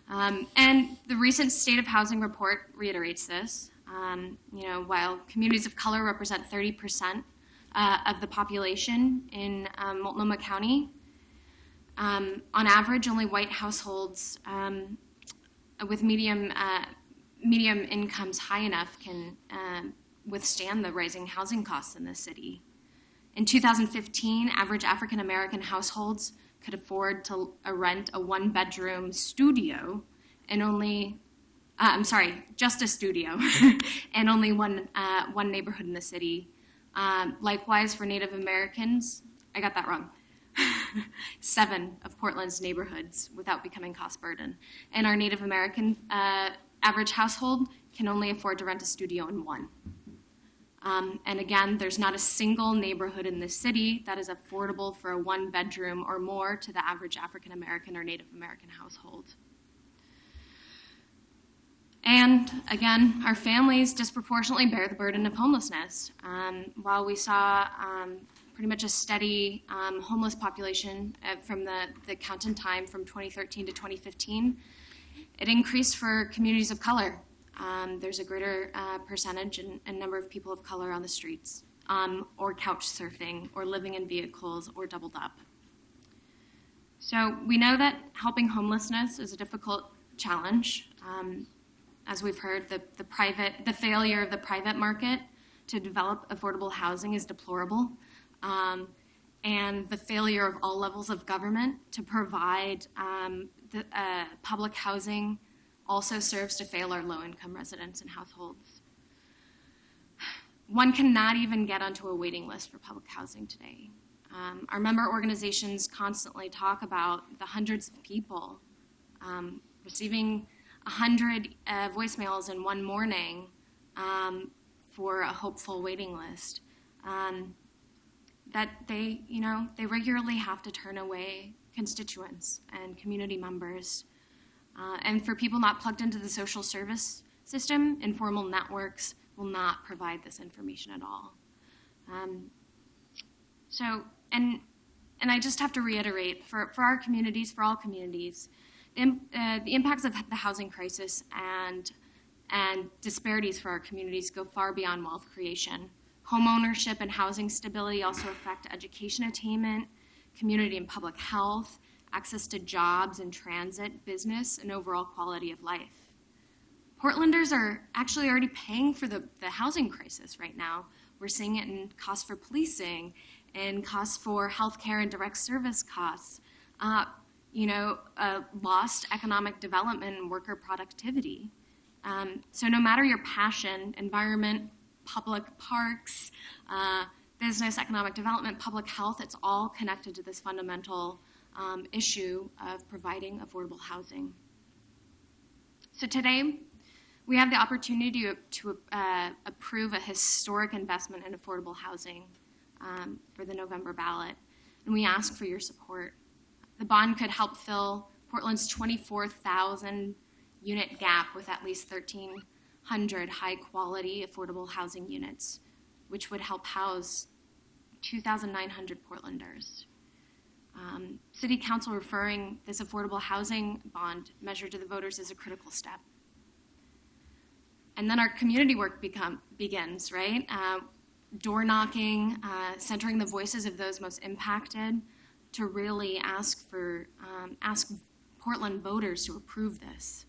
And the recent State of Housing report reiterates this. While communities of color represent 30% of the population in Multnomah County, on average, only white households with medium incomes high enough can withstand the rising housing costs in this city. In 2015, average African American households could afford to rent a one-bedroom studio and just a studio, and only one neighborhood in the city. Likewise, for Native Americans, I got that wrong. 7 of Portland's neighborhoods without becoming cost burden. And our Native American average household can only afford to rent a studio in 1. And again, there's not a single neighborhood in this city that is affordable for a 1-bedroom or more to the average African American or Native American household. And again, our families disproportionately bear the burden of homelessness. While we saw pretty much a steady homeless population from the count in time from 2013 to 2015, it increased for communities of color. There's a greater percentage and number of people of color on the streets, or couch surfing, or living in vehicles, or doubled up. So we know that helping homelessness is a difficult challenge. As we've heard, the failure of the private market to develop affordable housing is deplorable. And the failure of all levels of government to provide public housing also serves to fail our low-income residents and households. One cannot even get onto a waiting list for public housing today. Our member organizations constantly talk about the hundreds of people receiving 100 voicemails in one morning for a hopeful waiting list. That they regularly have to turn away constituents and community members. And for people not plugged into the social service system, informal networks will not provide this information at all. And I just have to reiterate, for our communities, for all communities, the impacts of the housing crisis and disparities for our communities go far beyond wealth creation. Home ownership and housing stability also affect education attainment, community and public health, access to jobs and transit, business, and overall quality of life. Portlanders are actually already paying for the housing crisis right now. We're seeing it in costs for policing, and costs for healthcare and direct service costs, lost economic development and worker productivity. So no matter your passion, environment, public parks, business, economic development, public health, it's all connected to this fundamental issue of providing affordable housing. So today, we have the opportunity to approve a historic investment in affordable housing for the November ballot, and we ask for your support. The bond could help fill Portland's 24,000 unit gap with at least 1,300 high-quality affordable housing units, which would help house 2,900 Portlanders. City Council referring this affordable housing bond measure to the voters is a critical step. And then our community work begins, right? Door knocking, centering the voices of those most impacted to really ask Portland voters to approve this.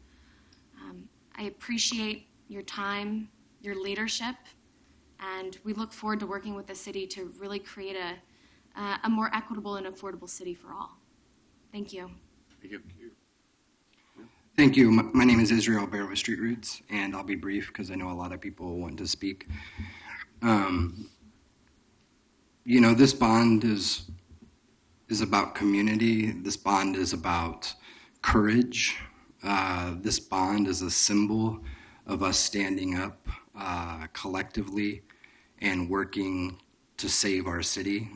I appreciate your time, your leadership, and we look forward to working with the city to really create a more equitable and affordable city for all. Thank you. Thank you. Thank you. My name is Israel Bear with Street Roots, and I'll be brief because I know a lot of people want to speak. This bond is about community. This bond is about courage. This bond is a symbol of us standing up collectively and working to save our city.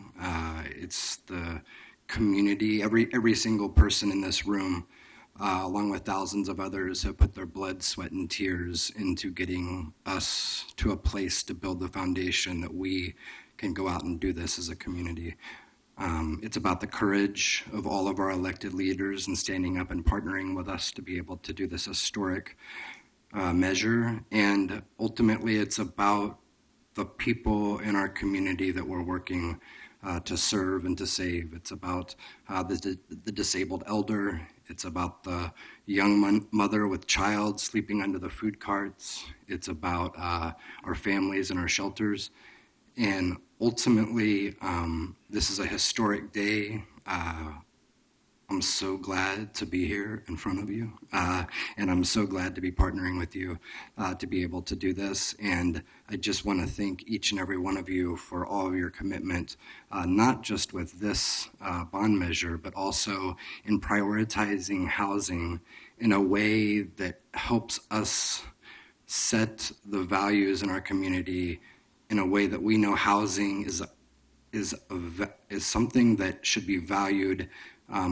It's the community, every single person in this room, along with thousands of others, have put their blood, sweat, and tears into getting us to a place to build the foundation that we can go out and do this as a community. It's about the courage of all of our elected leaders and standing up and partnering with us to be able to do this historic measure. And ultimately, it's about the people in our community that we're working to serve and to save. It's about the disabled elder. It's about the young mother with child sleeping under the food carts. It's about our families and our shelters. And ultimately, this is a historic day. I'm so glad to be here in front of you. And I'm so glad to be partnering with you to be able to do this. And I just want to thank each and every one of you for all of your commitment, not just with this bond measure, but also in prioritizing housing in a way that helps us set the values in our community in a way that we know housing is something that should be valued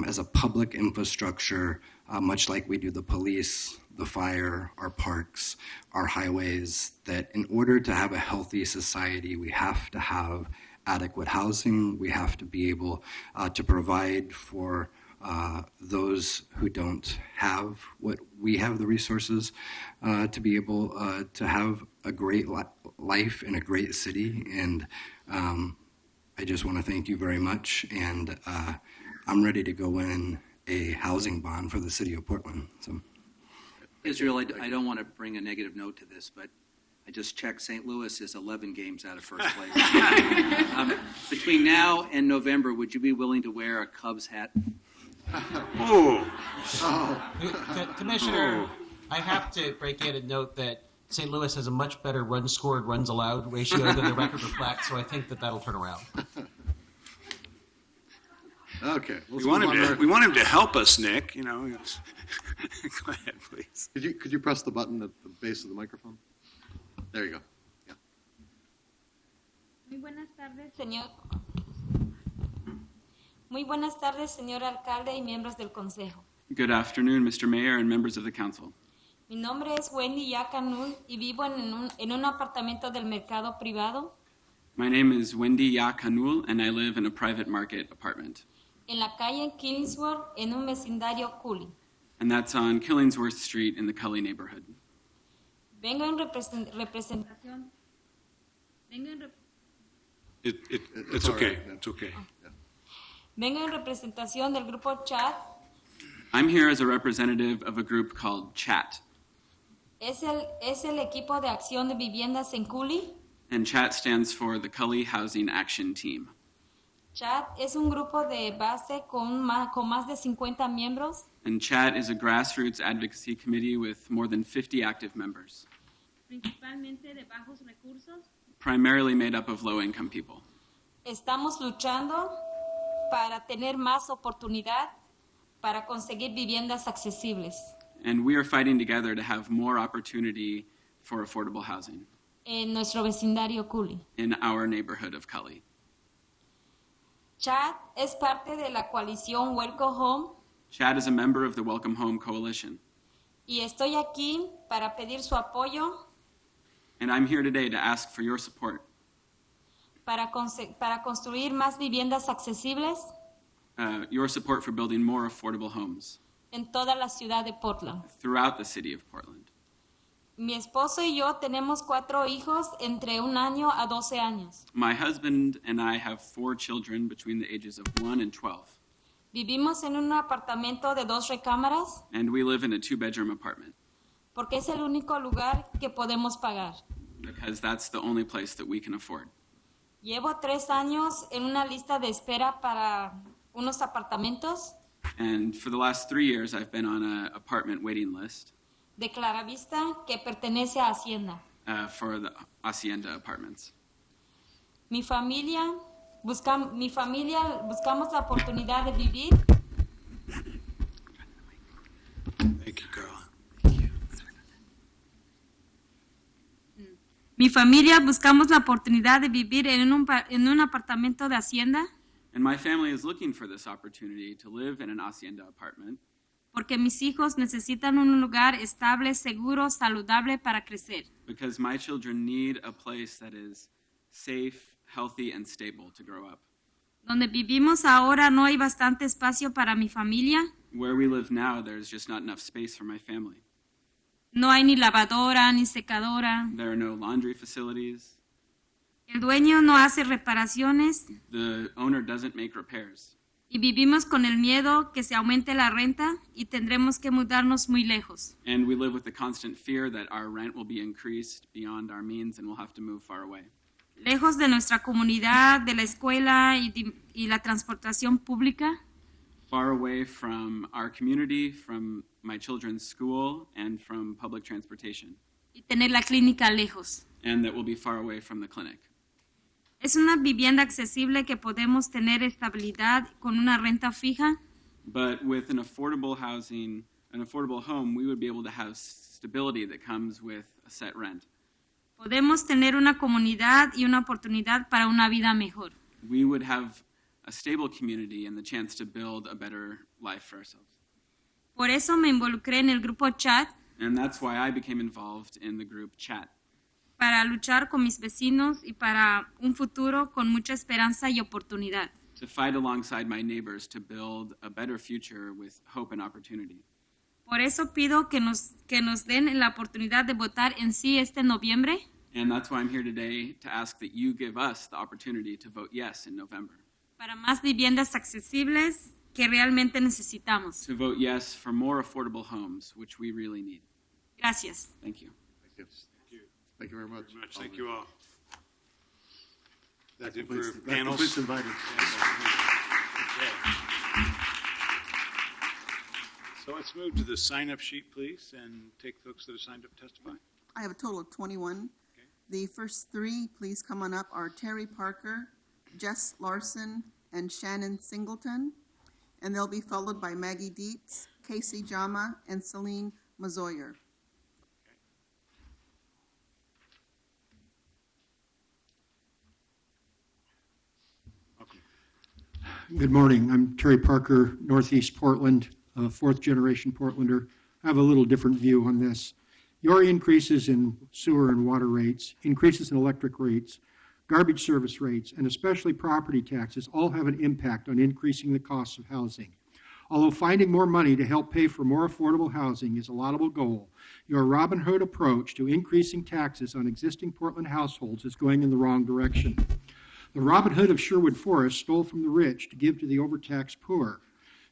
as a public infrastructure, much like we do the police, the fire, our parks, our highways, that in order to have a healthy society, we have to have adequate housing. We have to be able to provide for those who don't have what we have, the resources to be able to have a great life in a great city. And I just want to thank you very much. And I'm ready to go win a housing bond for the city of Portland. So, Israel, I don't want to bring a negative note to this, but I just checked. St. Louis is 11 games out of first place. Between now and November, would you be willing to wear a Cubs hat? Commissioner, I have to break in and note that St. Louis has a much better runs scored, runs allowed ratio than the record reflects, so I think that'll turn around. Okay. We want him to help us, Nick. You know. Go ahead, please. Could you press the button at the base of the microphone? There you go. Yeah. Muy buenas tardes, señor. Muy buenas tardes, señor alcalde y miembros del consejo. Good afternoon, Mr. Mayor and members of the council. Mi nombre es Wendy Yacanul y vivo en un apartamento del mercado privado My name is Wendy Yakanul, and I live in a private market apartment. en la calle Killingsworth en un vecindario Cooley. And that's on Killingsworth Street in the Cully neighborhood. Vengo en representación. It's okay. It's okay. Vengo en representación del grupo Chat. I'm here as a representative of a group called CHAT. Es el equipo de acción de viviendas en Cooley. And CHAT stands for the Cully Housing Action Team. Chat es un grupo de base con más de 50 miembros. And CHAT is a grassroots advocacy committee with more than 50 active members, Principalmente de bajos recursos. primarily made up of low-income people. Estamos luchando para tener más oportunidad para conseguir viviendas accesibles And we are fighting together to have more opportunity for affordable housing en nuestro vecindario Cooley. in our neighborhood of Cully. Chat es parte de la coalición Welcome Home CHAT is a member of the Welcome Home Coalition, y estoy aquí para pedir su apoyo and I'm here today to ask for your support, para construir más viviendas accesibles your support for building more affordable homes en toda la ciudad de Portland. throughout the city of Portland. Mi esposo y yo tenemos 4 hijos entre 1 año a 12 años. My husband and I have 4 children between the ages of 1 and 12, Vivimos en un apartamento de 2 recámaras and we live in a 2-bedroom apartment porque es el único lugar que podemos pagar. because that's the only place that we can afford. Llevo 3 años en una lista de espera para unos apartamentos And for the last 3 years, I've been on an apartment waiting list de Claravista que pertenece a Hacienda. For the Hacienda apartments. Mi familia buscamos la oportunidad de vivir Thank you, Carla. Mi familia buscamos la oportunidad de vivir en un apartamento de hacienda And my family is looking for this opportunity to live in an hacienda apartment porque mis hijos necesitan un lugar estable, seguro, saludable para crecer. because my children need a place that is safe, healthy, and stable to grow up. Donde vivimos ahora no hay bastante espacio para mi familia, Where we live now, there's just not enough space for my family. no hay ni lavadora ni secadora. There are no laundry facilities. El dueño no hace reparaciones The owner doesn't make repairs. y vivimos con el miedo que se aumente la renta y tendremos que mudarnos muy lejos. And we live with the constant fear that our rent will be increased beyond our means and we'll have to move far away. Lejos de nuestra comunidad, de la escuela y la transportación pública. Far away from our community, from my children's school, and from public transportation. Y tener la clínica lejos. And that we'll be far away from the clinic. Es una vivienda accesible que podemos tener estabilidad con una renta fija. But with an affordable housing, an affordable home, we would be able to have stability that comes with a set rent. Podemos tener una comunidad y una oportunidad para una vida mejor. We would have a stable community and the chance to build a better life for ourselves. Por eso me involucré en el grupo chat And that's why I became involved in the group chat, para luchar con mis vecinos y para un futuro con mucha esperanza y oportunidad. to fight alongside my neighbors to build a better future with hope and opportunity. Por eso pido que nos den la oportunidad de votar en sí este noviembre And that's why I'm here today to ask that you give us the opportunity to vote yes in November. para más viviendas accesibles que realmente necesitamos. To vote yes for more affordable homes, which we really need. Gracias. Thank you. Thank you very much. Thank you all. That Did completes- for that panels? completes invited. So let's move to the sign-up sheet, please, and take folks that have signed up to testify. I have a total of 21. The first three, please come on up, are Terry Parker, Jess Larson, and Shannon Singleton. And they'll be followed by Maggie Dietz, Casey Jama, and Celine Mazoyer. Good morning. I'm Terry Parker, Northeast Portland, fourth-generation Portlander. I have a little different view on this. Your increases in sewer and water rates, increases in electric rates, garbage service rates, and especially property taxes all have an impact on increasing the costs of housing. Although finding more money to help pay for more affordable housing is a laudable goal, your Robin Hood approach to increasing taxes on existing Portland households is going in the wrong direction. The Robin Hood of Sherwood Forest stole from the rich to give to the overtaxed poor.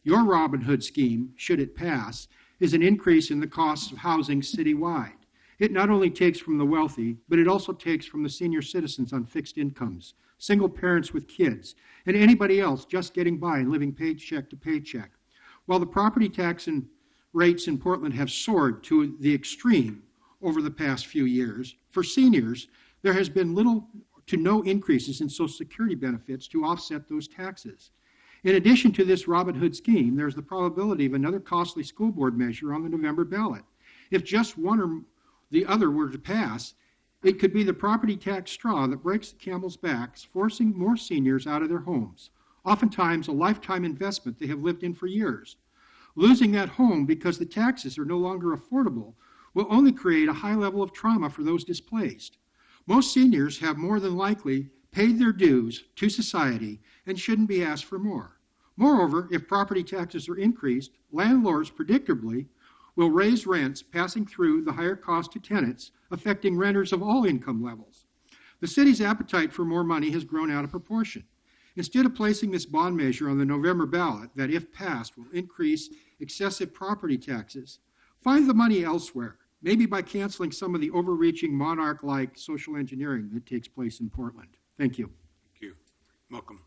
Your Robin Hood scheme, should it pass, is an increase in the costs of housing citywide. It not only takes from the wealthy, but it also takes from the senior citizens on fixed incomes, single parents with kids, and anybody else just getting by and living paycheck to paycheck. While the property tax and rates in Portland have soared to the extreme over the past few years, for seniors, there has been little to no increases in Social Security benefits to offset those taxes. In addition to this Robin Hood scheme, there's the probability of another costly school board measure on the November ballot. If just one or the other were to pass, it could be the property tax straw that breaks the camel's backs, forcing more seniors out of their homes, oftentimes a lifetime investment they have lived in for years. Losing that home because the taxes are no longer affordable will only create a high level of trauma for those displaced. Most seniors have more than likely paid their dues to society and shouldn't be asked for more. Moreover, if property taxes are increased, landlords predictably will raise rents, passing through the higher cost to tenants, affecting renters of all income levels. The city's appetite for more money has grown out of proportion. Instead of placing this bond measure on the November ballot that, if passed, will increase excessive property taxes, find the money elsewhere, maybe by canceling some of the overreaching monarch-like social engineering that takes place in Portland. Thank you. Thank you. Welcome.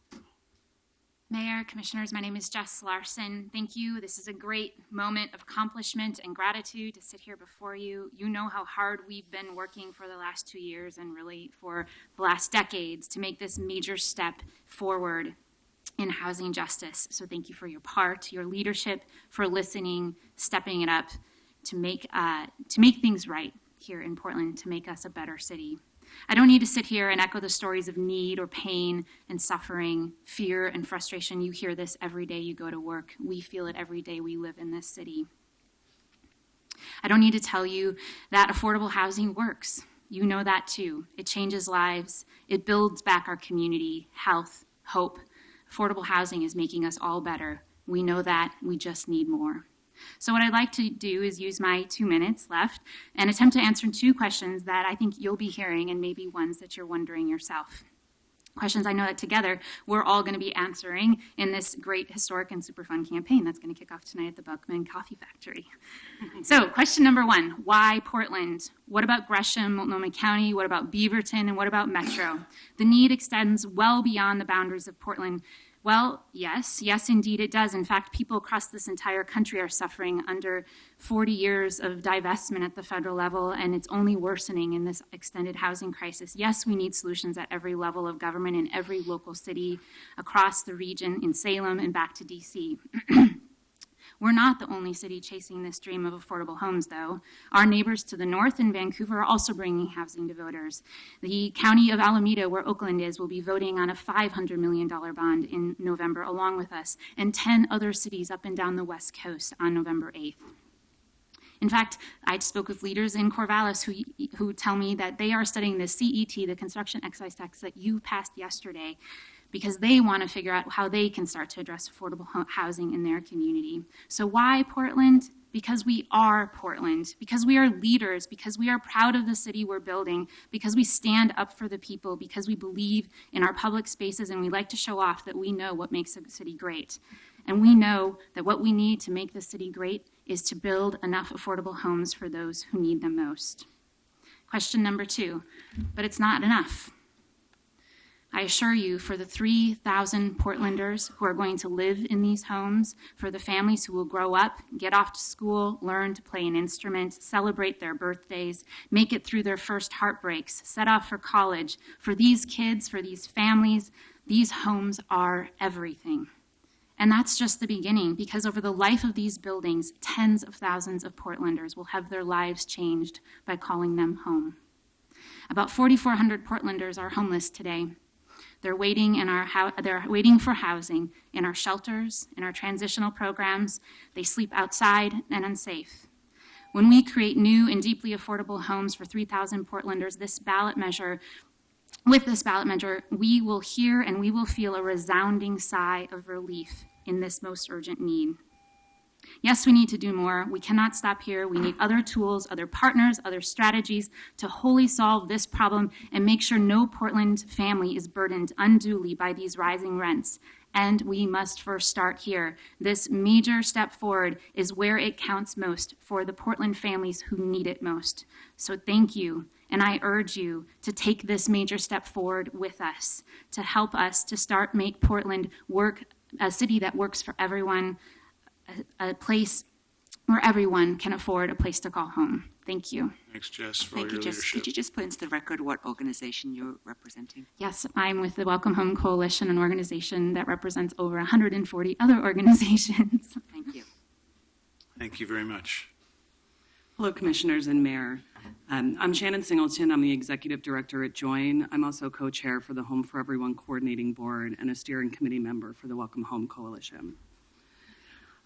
Mayor, Commissioners, my name is Jess Larson. Thank you. This is a great moment of accomplishment and gratitude to sit here before you. You know how hard we've been working for the last 2 years and really for the last decades to make this major step forward in housing justice. So thank you for your part, your leadership, for listening, stepping it up to make things right here in Portland, to make us a better city. I don't need to sit here and echo the stories of need or pain and suffering, fear and frustration. You hear this every day you go to work. We feel it every day we live in this city. I don't need to tell you that affordable housing works. You know that too. It changes lives. It builds back our community, health, hope. Affordable housing is making us all better. We know that. We just need more. So what I'd like to do is use my 2 minutes left and attempt to answer 2 questions that I think you'll be hearing and maybe ones that you're wondering yourself. Questions I know that together we're all going to be answering in this great historic and super fun campaign that's going to kick off tonight at the Buckman Coffee Factory. So question number 1, why Portland? What about Gresham, Multnomah County? What about Beaverton? And what about Metro? The need extends well beyond the boundaries of Portland. Well, yes, indeed it does. In fact, people across this entire country are suffering under 40 years of divestment at the federal level, and it's only worsening in this extended housing crisis. Yes, we need solutions at every level of government in every local city across the region, in Salem and back to DC. We're not the only city chasing this dream of affordable homes, though. Our neighbors to the north in Vancouver are also bringing housing to voters. The county of Alameda, where Oakland is, will be voting on a $500 million bond in November along with us, and 10 other cities up and down the West Coast on November 8th. In fact, I spoke with leaders in Corvallis who tell me that they are studying the CET, the construction excise tax that you passed yesterday, because they want to figure out how they can start to address affordable housing in their community. So why Portland? Because we are Portland, because we are leaders, because we are proud of the city we're building, because we stand up for the people, because we believe in our public spaces and we like to show off that we know what makes a city great. And we know that what we need to make the city great is to build enough affordable homes for those who need them most. Question number 2, but it's not enough. I assure you, for the 3,000 Portlanders who are going to live in these homes, for the families who will grow up, get off to school, learn to play an instrument, celebrate their birthdays, make it through their first heartbreaks, set off for college, for these kids, for these families, these homes are everything. And that's just the beginning, because over the life of these buildings, tens of thousands of Portlanders will have their lives changed by calling them home. About 4,400 Portlanders are homeless today. They're waiting for housing in our shelters, in our transitional programs. They sleep outside and unsafe. When we create new and deeply affordable homes for 3,000 Portlanders, with this ballot measure, we will hear and we will feel a resounding sigh of relief in this most urgent need. Yes, we need to do more. We cannot stop here. We need other tools, other partners, other strategies to wholly solve this problem and make sure no Portland family is burdened unduly by these rising rents. And we must first start here. This major step forward is where it counts most for the Portland families who need it most. So thank you. And I urge you to take this major step forward with us, to help us to start make Portland work, a city that works for everyone, a place where everyone can afford a place to call home. Thank you. Thanks, Jess, for Thank your you, Jess. leadership. Could you just put into the record what organization you're representing? Yes, I'm with the Welcome Home Coalition, an organization that represents over 140 other organizations. Thank you. Thank you very much. Hello, Commissioners and Mayor. I'm Shannon Singleton. I'm the Executive Director at Join. I'm also co-chair for the Home for Everyone Coordinating Board and a steering committee member for the Welcome Home Coalition.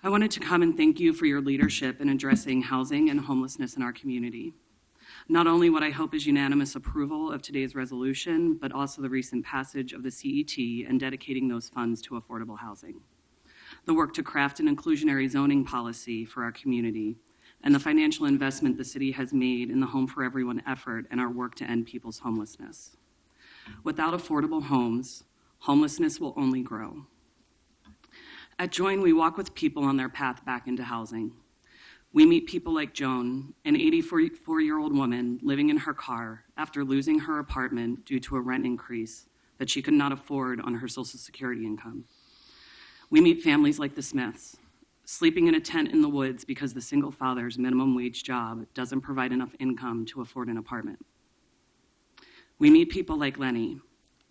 I wanted to come and thank you for your leadership in addressing housing and homelessness in our community. Not only what I hope is unanimous approval of today's resolution, but also the recent passage of the CET and dedicating those funds to affordable housing. The work to craft an inclusionary zoning policy for our community, and the financial investment the city has made in the Home for Everyone effort and our work to end people's homelessness. Without affordable homes, homelessness will only grow. At Join, we walk with people on their path back into housing. We meet people like Joan, an 84-year-old woman living in her car after losing her apartment due to a rent increase that she could not afford on her Social Security income. We meet families like the Smiths, sleeping in a tent in the woods because the single father's minimum wage job doesn't provide enough income to afford an apartment. We meet people like Lenny,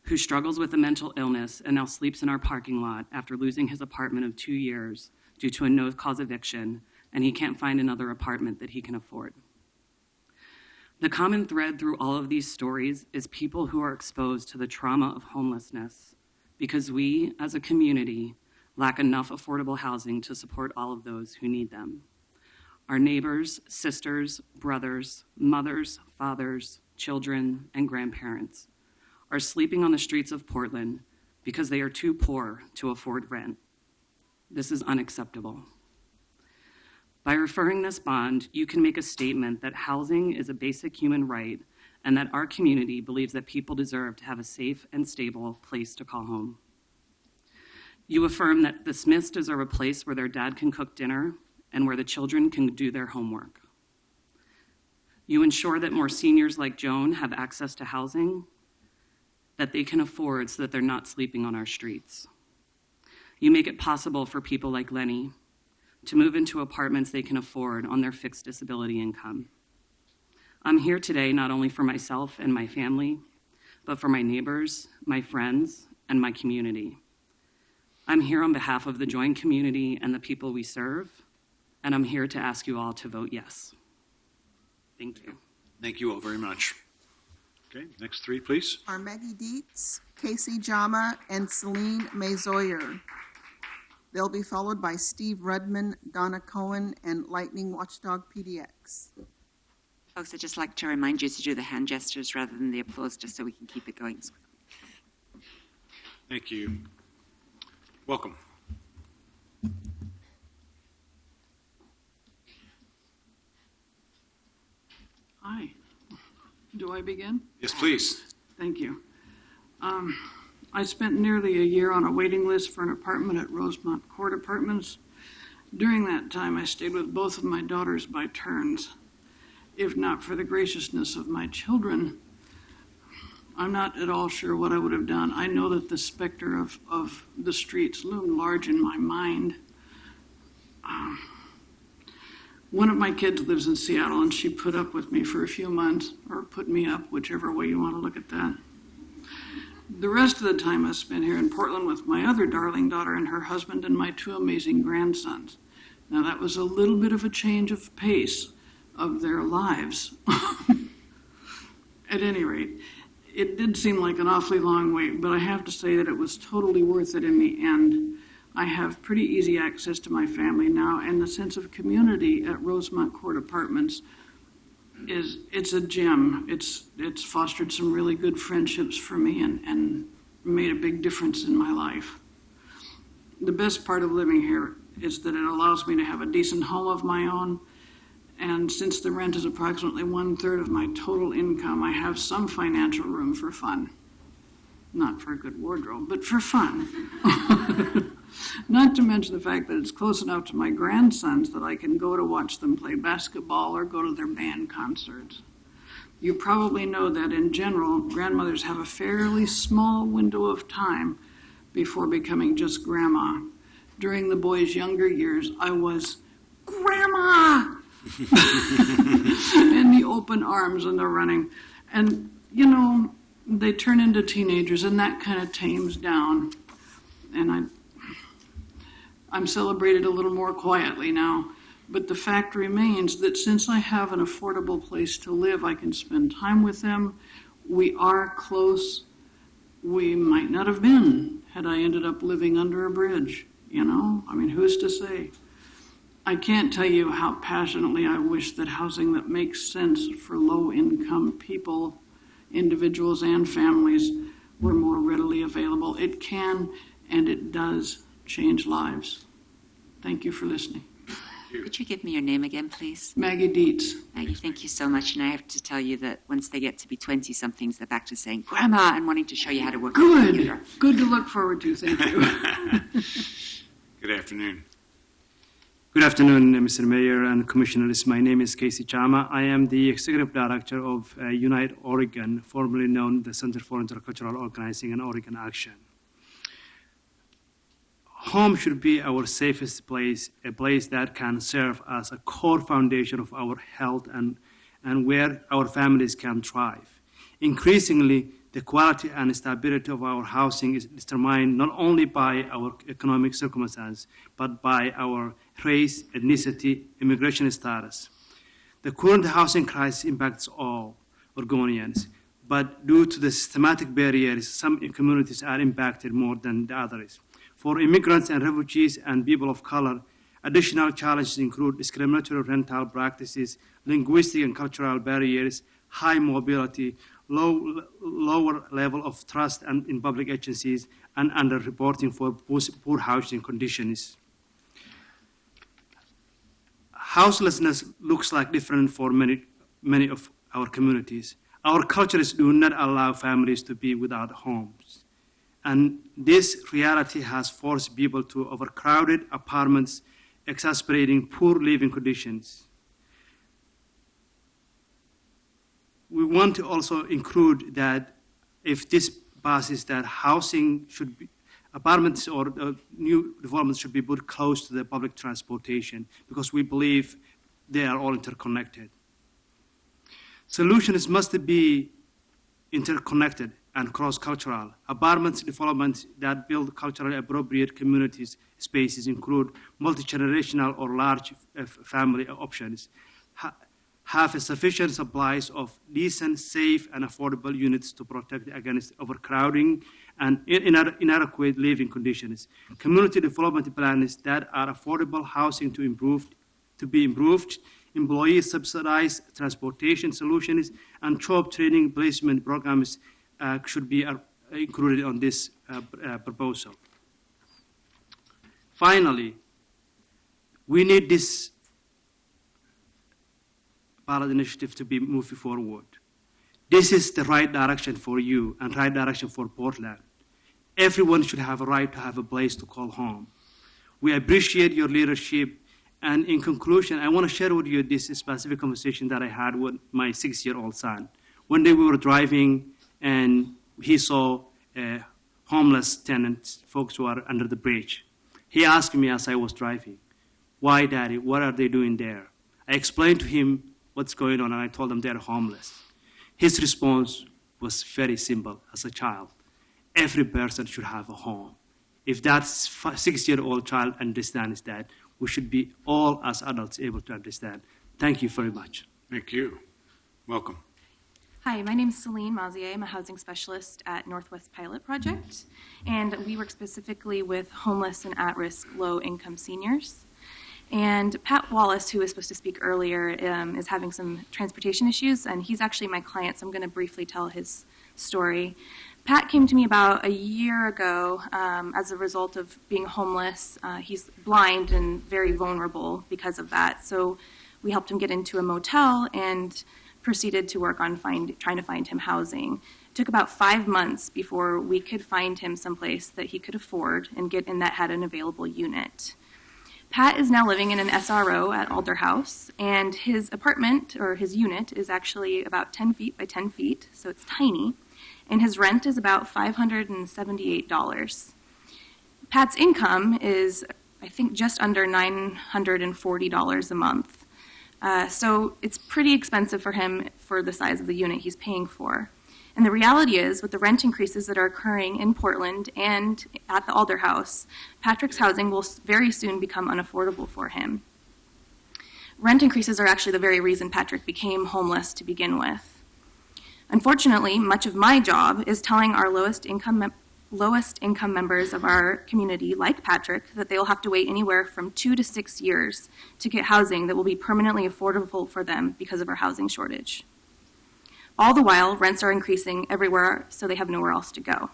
who struggles with a mental illness and now sleeps in our parking lot after losing his apartment of 2 years due to a no-cause eviction, and he can't find another apartment that he can afford. The common thread through all of these stories is people who are exposed to the trauma of homelessness because we, as a community, lack enough affordable housing to support all of those who need them. Our neighbors, sisters, brothers, mothers, fathers, children, and grandparents are sleeping on the streets of Portland because they are too poor to afford rent. This is unacceptable. By referring this bond, you can make a statement that housing is a basic human right and that our community believes that people deserve to have a safe and stable place to call home. You affirm that the Smiths deserve a place where their dad can cook dinner and where the children can do their homework. You ensure that more seniors like Joan have access to housing that they can afford so that they're not sleeping on our streets. You make it possible for people like Lenny to move into apartments they can afford on their fixed disability income. I'm here today not only for myself and my family, but for my neighbors, my friends, and my community. I'm here on behalf of the Join community and the people we serve, and I'm here to ask you all to vote yes. Thank you. Thank you all very much. Okay, next three, please. Are Maggie Dietz, Casey Jama, and Celine Mazoyer. They'll be followed by Steve Rudman, Donna Cohen, and Lightning Watchdog PDX. Folks, I'd just like to remind you to do the hand gestures rather than the applause, just so we can keep it going. Thank you. Welcome. Hi. Do I begin? Yes, please. Thank you. I spent nearly a year on a waiting list for an apartment at Rosemont Court Apartments. During that time, I stayed with both of my daughters by turns. If not for the graciousness of my children, I'm not at all sure what I would have done. I know that the specter of the streets loomed large in my mind. One of my kids lives in Seattle, and she put up with me for a few months, or put me up, whichever way you want to look at that. The rest of the time I spent here in Portland with my other darling daughter and her husband and my two amazing grandsons. Now, that was a little bit of a change of pace of their lives. At any rate, it did seem like an awfully long wait, but I have to say that it was totally worth it in the end. I have pretty easy access to my family now, and the sense of community at Rosemont Court Apartments it's a gem. It's fostered some really good friendships for me and made a big difference in my life. The best part of living here is that it allows me to have a decent home of my own, and since the rent is approximately 1/3 of my total income, I have some financial room for fun. Not for a good wardrobe, but for fun. Not to mention the fact that it's close enough to my grandsons that I can go to watch them play basketball or go to their band concerts. You probably know that in general, grandmothers have a fairly small window of time before becoming just grandma. During the boys' younger years, I was grandma in the open arms and the running. And, you know, they turn into teenagers and that kind of tames down. And I'm celebrated a little more quietly now, but the fact remains that since I have an affordable place to live, I can spend time with them. We are close. We might not have been had I ended up living under a bridge, you know? I mean, who's to say? I can't tell you how passionately I wish that housing that makes sense for low-income people, individuals and families, were more readily available. It can and it does change lives. Thank you for listening. Could you give me your name again, please? Maggie Dietz. Maggie, thank you so much. And I have to tell you that once they get to be 20-somethings, they're back to saying, Grandma, and wanting to show you how to work on the computer. Good to look forward to. Thank you. Good afternoon. Good afternoon, Mr. Mayor and Commissioners. My name is Casey Chama. I am the Executive Director of Unite Oregon, formerly known the Center for Intercultural Organizing and Oregon Action. Home should be our safest place, a place that can serve as a core foundation of our health and where our families can thrive. Increasingly, the quality and stability of our housing is determined not only by our economic circumstance, but by our race, ethnicity, immigration status. The current housing crisis impacts all Oregonians, but due to the systematic barriers, some communities are impacted more than the others. For immigrants and refugees and people of color, additional challenges include discriminatory rental practices, linguistic and cultural barriers, high mobility, lower level of trust in public agencies, and underreporting for poor housing conditions. Houselessness looks like different for many of our communities. Our cultures do not allow families to be without homes. And this reality has forced people to overcrowded apartments, exacerbating poor living conditions. We want to also include that if this passes, that housing should be, apartments or new developments should be put close to the public transportation, because we believe they are all interconnected. Solutions must be interconnected and cross-cultural. Apartments developments that build culturally appropriate communities spaces include multi-generational or large family options, have a sufficient supplies of decent, safe, and affordable units to protect against overcrowding and inadequate living conditions. Community development plans that are affordable housing to be improved, employee subsidized transportation solutions, and job training placement programs should be included on this proposal. Finally, we need this ballot initiative to be moving forward. This is the right direction for you and right direction for Portland. Everyone should have a right to have a place to call home. We appreciate your leadership. And in conclusion, I want to share with you this specific conversation that I had with my 6-year-old son. One day we were driving and he saw homeless tenants, folks who are under the bridge. He asked me as I was driving, "Why, Daddy, what are they doing there?" I explained to him what's going on, and I told him they're homeless. His response was very simple as a child. Every person should have a home. If that 6-year-old child understands that, we should be all as adults able to understand. Thank you very much. Thank you. Welcome. Hi, my name is Celine Mazier. I'm a housing specialist at Northwest Pilot Project, and we work specifically with homeless and at-risk low-income seniors. And Pat Wallace, who was supposed to speak earlier, is having some transportation issues, and he's actually my client, so I'm going to briefly tell his story. Pat came to me about a year ago as a result of being homeless. He's blind and very vulnerable because of that, so we helped him get into a motel and proceeded to work on trying to find him housing. It took about 5 months before we could find him someplace that he could afford and that had an available unit. Pat is now living in an SRO at Alder House, and his apartment, or his unit, is actually about 10 feet by 10 feet, so it's tiny, and his rent is about $578. Pat's income is, I think, just under $940 a month. So it's pretty expensive for him for the size of the unit he's paying for. And the reality is, with the rent increases that are occurring in Portland and at the Alder House, Patrick's housing will very soon become unaffordable for him. Rent increases are actually the very reason Patrick became homeless to begin with. Unfortunately, much of my job is telling our lowest income members of our community, like Patrick, that they will have to wait anywhere from 2 to 6 years to get housing that will be permanently affordable for them because of our housing shortage. All the while, rents are increasing everywhere, so they have nowhere else to go.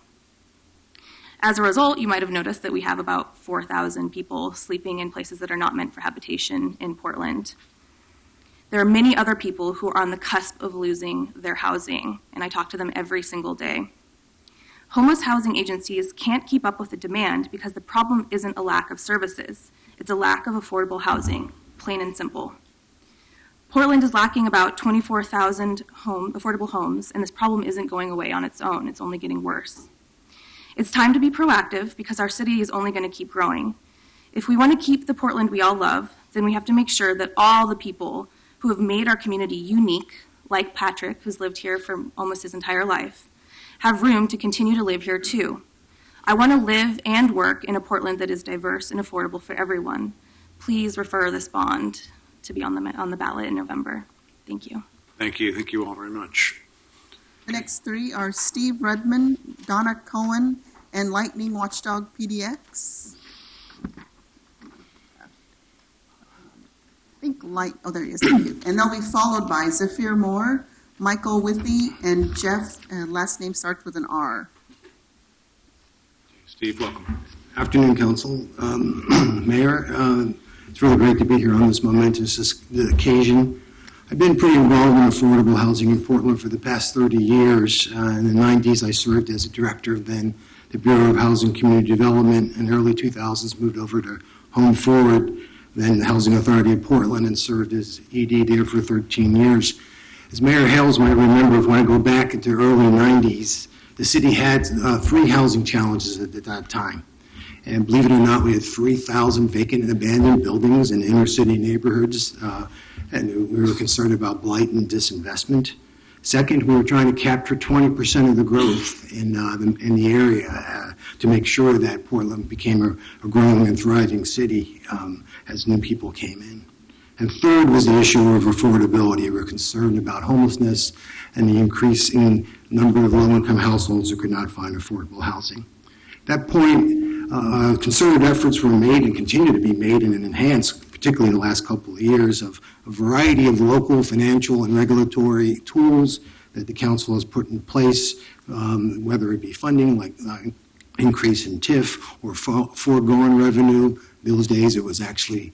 As a result, you might have noticed that we have about 4,000 people sleeping in places that are not meant for habitation in Portland. There are many other people who are on the cusp of losing their housing, and I talk to them every single day. Homeless housing agencies can't keep up with the demand because the problem isn't a lack of services. It's a lack of affordable housing, plain and simple. Portland is lacking about 24,000 affordable homes, and this problem isn't going away on its own. It's only getting worse. It's time to be proactive because our city is only going to keep growing. If we want to keep the Portland we all love, then we have to make sure that all the people who have made our community unique, like Patrick, who's lived here for almost his entire life, have room to continue to live here too. I want to live and work in a Portland that is diverse and affordable for everyone. Please refer this bond to be on the ballot in November. Thank you. Thank you. Thank you all very much. The next three are Steve Rudman, Donna Cohen, and Lightning Watchdog PDX. I think there he is. Thank you. And they'll be followed by Zafir Moore, Michael Withy, and Jeff, last name starts with an R. Steve, welcome. Afternoon, Council. Mayor, it's really great to be here on this momentous occasion. I've been pretty involved in affordable housing in Portland for the past 30 years. In the 90s, I served as a director of then the Bureau of Housing Community Development. In the early 2000s, moved over to Home Forward, then the Housing Authority of Portland, and served as ED there for 13 years. As Mayor Hales might remember, when I go back into the early 90s, the city had 3 housing challenges at that time. And believe it or not, we had 3,000 vacant and abandoned buildings in inner city neighborhoods, and we were concerned about blight and disinvestment. Second, we were trying to capture 20% of the growth in the area to make sure that Portland became a growing and thriving city as new people came in. And third was the issue of affordability. We were concerned about homelessness and the increasing number of low-income households who could not find affordable housing. At that point, concerted efforts were made and continue to be made and enhanced, particularly in the last couple of years, of a variety of local financial and regulatory tools that the council has put in place, whether it be funding like increase in TIF or foregone revenue. Those days it was actually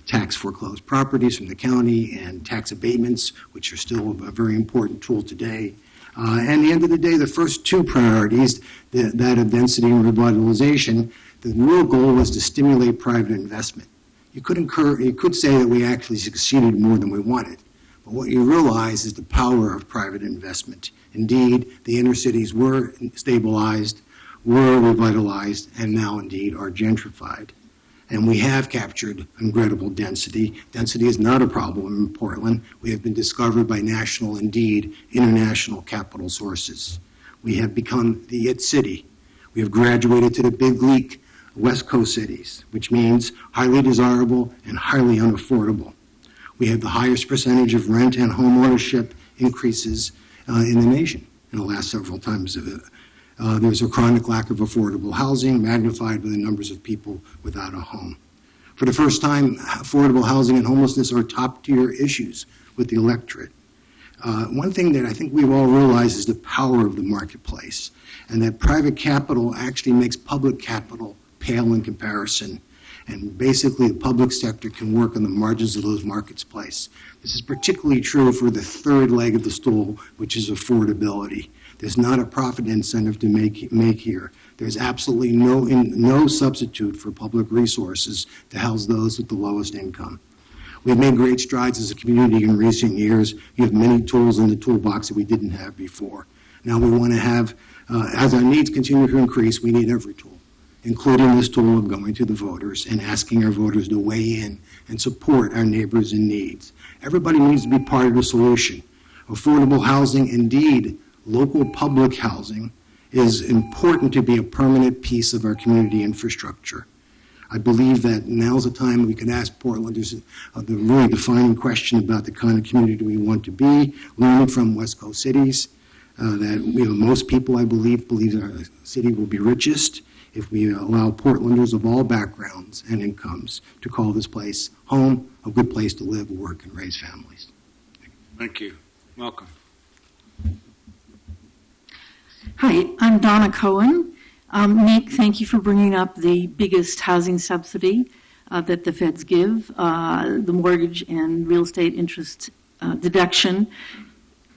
tax foreclosed properties from the county and tax abatements, which are still a very important tool today. And at the end of the day, the first 2 priorities, that of density and revitalization, the real goal was to stimulate private investment. You could say that we actually succeeded more than we wanted, but what you realize is the power of private investment. Indeed, the inner cities were stabilized, were revitalized, and now indeed are gentrified. And we have captured incredible density. Density is not a problem in Portland. We have been discovered by national, indeed, international capital sources. We have become the IT city. We have graduated to the big league West Coast cities, which means highly desirable and highly unaffordable. We have the highest percentage of rent and home ownership increases in the nation in the last several times. There's a chronic lack of affordable housing, magnified by the numbers of people without a home. For the first time, affordable housing and homelessness are top-tier issues with the electorate. One thing that I think we've all realized is the power of the marketplace, and that private capital actually makes public capital pale in comparison. And basically, the public sector can work on the margins of those marketplaces. This is particularly true for the third leg of the stool, which is affordability. There's not a profit incentive to make here. There's absolutely no substitute for public resources to house those with the lowest income. We've made great strides as a community in recent years. We have many tools in the toolbox that we didn't have before. Now we want to have, as our needs continue to increase, we need every tool, including this tool of going to the voters and asking our voters to weigh in and support our neighbors in needs. Everybody needs to be part of the solution. Affordable housing, indeed, local public housing, is important to be a permanent piece of our community infrastructure. I believe that now's the time we can ask Portlanders the really defining question about the kind of community we want to be, learning from West Coast cities, that most people, I believe our city will be richest if we allow Portlanders of all backgrounds and incomes to call this place home, a good place to live, work, and raise families. Thank you. Welcome. Hi, I'm Donna Cohen. Nick, thank you for bringing up the biggest housing subsidy that the feds give, the mortgage and real estate interest deduction.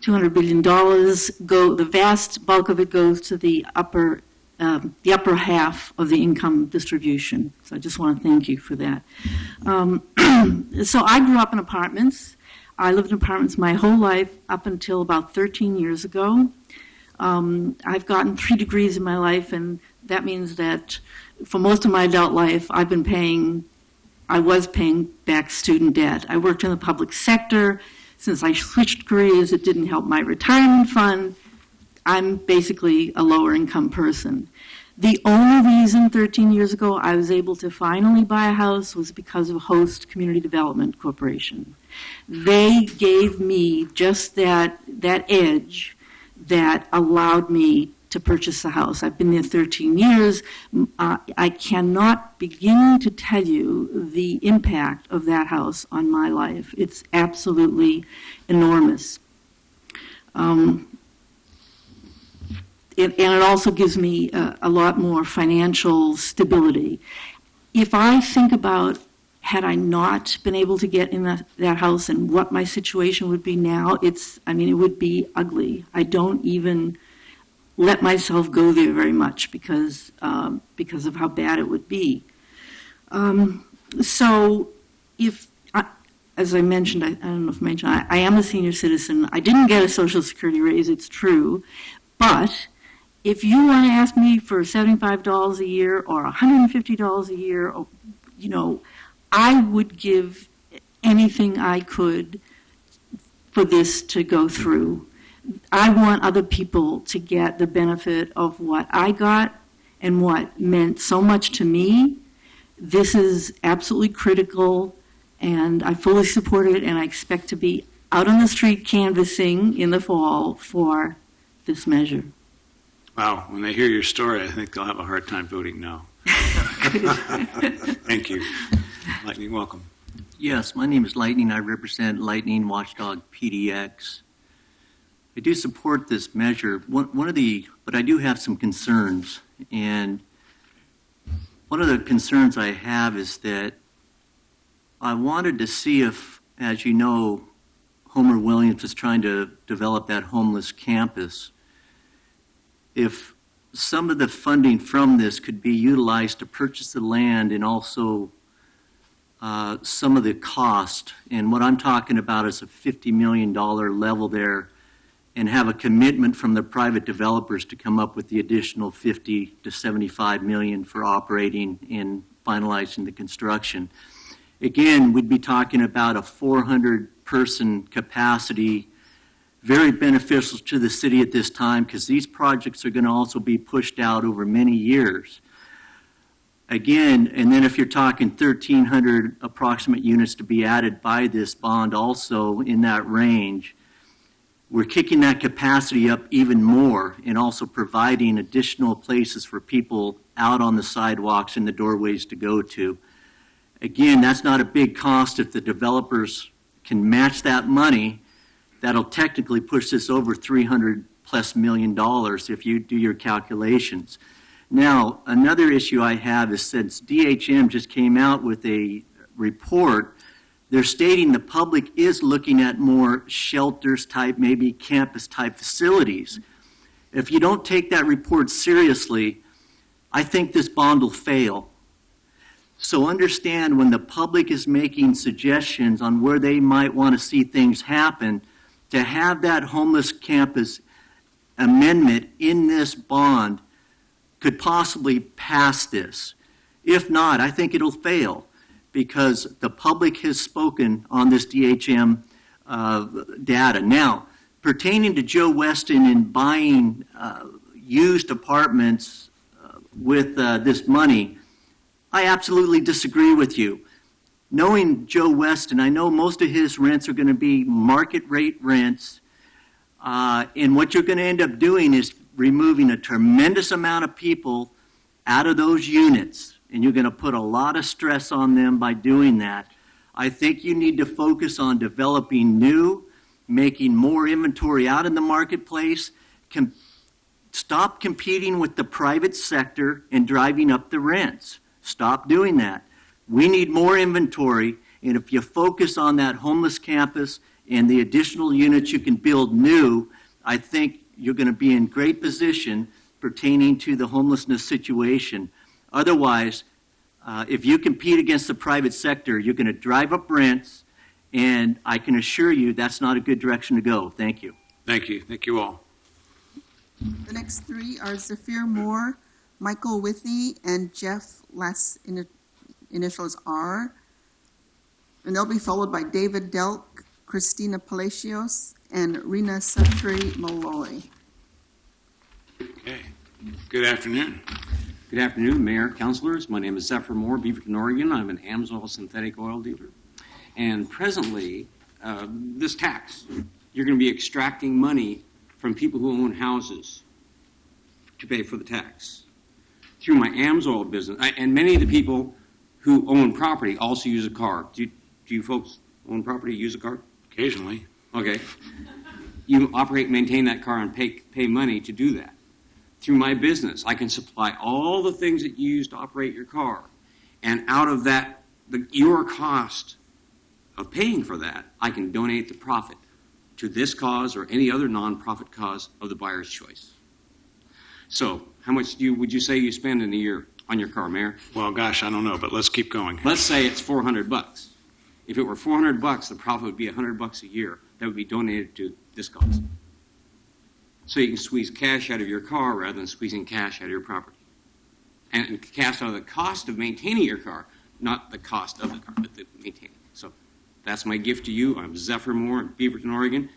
$200 billion. The vast bulk of it goes to the upper half of the income distribution. So I just want to thank you for that. So I grew up in apartments. I lived in apartments my whole life up until about 13 years ago. I've gotten 3 degrees in my life, and that means that for most of my adult life, I was paying back student debt. I worked in the public sector. Since I switched careers, it didn't help my retirement fund. I'm basically a lower income person. The only reason 13 years ago I was able to finally buy a house was because of Host Community Development Corporation. They gave me just that edge that allowed me to purchase a house. I've been there 13 years. I cannot begin to tell you the impact of that house on my life. It's absolutely enormous. And it also gives me a lot more financial stability. If I think about, had I not been able to get in that house and what my situation would be now, it would be ugly. I don't even let myself go there very much because of how bad it would be. So as I mentioned, I don't know if I mentioned, I am a senior citizen. I didn't get a Social Security raise, it's true, but if you want to ask me for $75 a year or $150 a year, or, I would give anything I could for this to go through. I want other people to get the benefit of what I got and what meant so much to me. This is absolutely critical, and I fully support it, and I expect to be out on the street canvassing in the fall for this measure. Wow, when they hear your story, I think they'll have a hard time voting no. Thank you. Lightning, welcome. Yes, my name is Lightning. I represent Lightning Watchdog PDX. I do support this measure, but I do have some concerns. And one of the concerns I have is that I wanted to see if, as you know, Homer Williams is trying to develop that homeless campus. If some of the funding from this could be utilized to purchase the land and also some of the cost, and what I'm talking about is a $50 million level there, and have a commitment from the private developers to come up with the additional $50 to $75 million for operating and finalizing the construction. Again, we'd be talking about a 400-person capacity, very beneficial to the city at this time because these projects are going to also be pushed out over many years. Again, and then if you're talking 1,300 approximate units to be added by this bond also in that range, we're kicking that capacity up even more and also providing additional places for people out on the sidewalks and the doorways to go to. Again, that's not a big cost if the developers can match that money. That'll technically push this over $300+ million if you do your calculations. Now, another issue I have is since DHM just came out with a report, they're stating the public is looking at more shelters type, maybe campus type facilities. If you don't take that report seriously, I think this bond will fail. So understand when the public is making suggestions on where they might want to see things happen, to have that homeless campus amendment in this bond could possibly pass this. If not, I think it'll fail because the public has spoken on this DHM data. Now, pertaining to Joe Weston and buying used apartments with this money, I absolutely disagree with you. Knowing Joe Weston, I know most of his rents are going to be market rate rents, and what you're going to end up doing is removing a tremendous amount of people out of those units, and you're going to put a lot of stress on them by doing that. I think you need to focus on developing new, making more inventory out in the marketplace, stop competing with the private sector and driving up the rents. Stop doing that. We need more inventory, and if you focus on that homeless campus and the additional units you can build new, I think you're going to be in great position pertaining to the homelessness situation. Otherwise, if you compete against the private sector, you're going to drive up rents, and I can assure you that's not a good direction to go. Thank you. Thank you. Thank you all. The next three are Zafir Moore, Michael Withy, and Jeff, last initial is R. And they'll be followed by David Delk, Christina Palacios, and Rena Sutri Malloy. Okay. Good afternoon. Good afternoon, Mayor, councilors. My name is Zephyr Moore, Beaverton, Oregon. I'm an Amsoil synthetic oil dealer. And presently, this tax, you're going to be extracting money from people who own houses to pay for the tax. Through my Amsoil business, and many of the people who own property also use a car. Do you folks own property, use a car? Occasionally. Okay. You operate and maintain that car and pay money to do that. Through my business, I can supply all the things that you use to operate your car. And out of that, your cost of paying for that, I can donate the profit to this cause or any other nonprofit cause of the buyer's choice. So, how much would you say you spend in a year on your car, Mayor? Well, gosh, I don't know, but let's keep going. Let's say it's $400. If it were $400, the profit would be $100 a year. That would be donated to this cause. So you can squeeze cash out of your car rather than squeezing cash out of your property. And cash out of the cost of maintaining your car, not the cost of the car, but the maintaining. So that's my gift to you. I'm Zephyr Moore in Beaverton, Oregon.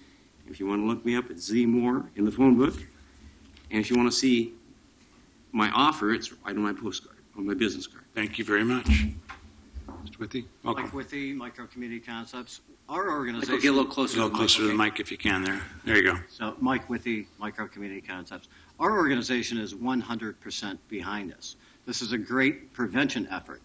If you want to look me up, it's Z Moore in the phone book. And if you want to see my offer, it's right on my postcard, on my business card. Thank you very much. Mr. Withy, welcome. Mike Withy, Micro Community Concepts. Our organization. Get a little closer to the mic if you can there. There you go. So, Mike Withy, Micro Community Concepts. Our organization is 100% behind us. This is a great prevention effort.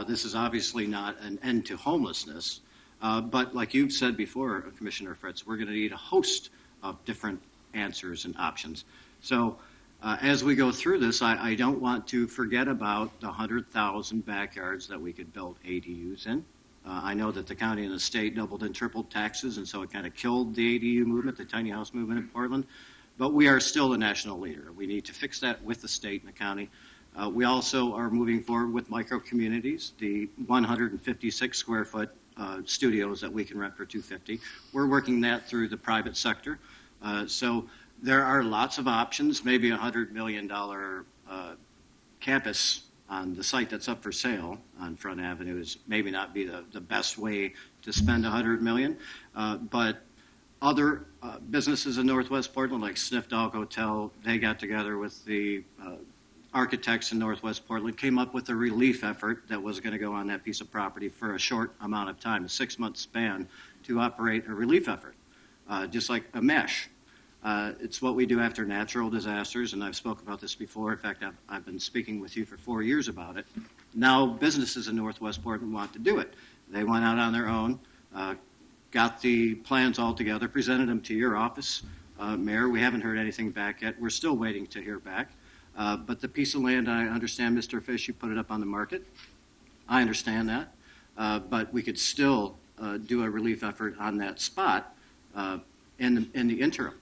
This is obviously not an end to homelessness, but like you've said before, Commissioner Fritz, we're going to need a host of different answers and options. So, as we go through this, I don't want to forget about the 100,000 backyards that we could build ADUs in. I know that the county and the state doubled and tripled taxes, and so it kind of killed the ADU movement, the tiny house movement in Portland. But we are still the national leader. We need to fix that with the state and the county. We also are moving forward with micro communities, the 156 square foot studios that we can rent for $250. We're working that through the private sector. So there are lots of options. Maybe $100 million campus on the site that's up for sale on Front Avenue is maybe not be the best way to spend $100 million. But other businesses in Northwest Portland, like Sniff Dog Hotel, they got together with the architects in Northwest Portland, came up with a relief effort that was going to go on that piece of property for a short amount of time, a 6-month span, to operate a relief effort, just like a mesh. It's what we do after natural disasters, and I've spoken about this before. In fact, I've been speaking with you for 4 years about it. Now businesses in Northwest Portland want to do it. They went out on their own, got the plans all together, presented them to your office. Mayor, we haven't heard anything back yet. We're still waiting to hear back. But the piece of land, I understand, Mr. Fish, you put it up on the market. I understand that. But we could still do a relief effort on that spot in the interim.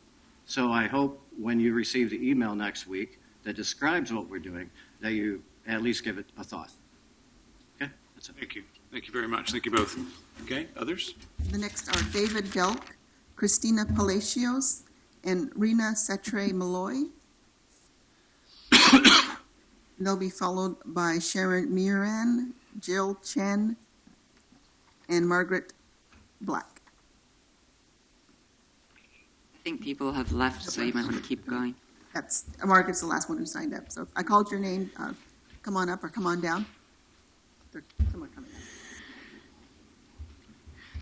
So I hope when you receive the email next week that describes what we're doing, that you at least give it a thought. Okay? That's it. Thank you. Thank you very much. Thank you both. Okay, others? The next are David Delk, Christina Palacios, and Rena Setre Malloy. They'll be followed by Sharon Miran, Jill Chen, and Margaret Black. I think people have left, so you might want to keep going. Margaret's the last one who signed up. So if I called your name, come on up or come on down. There's someone coming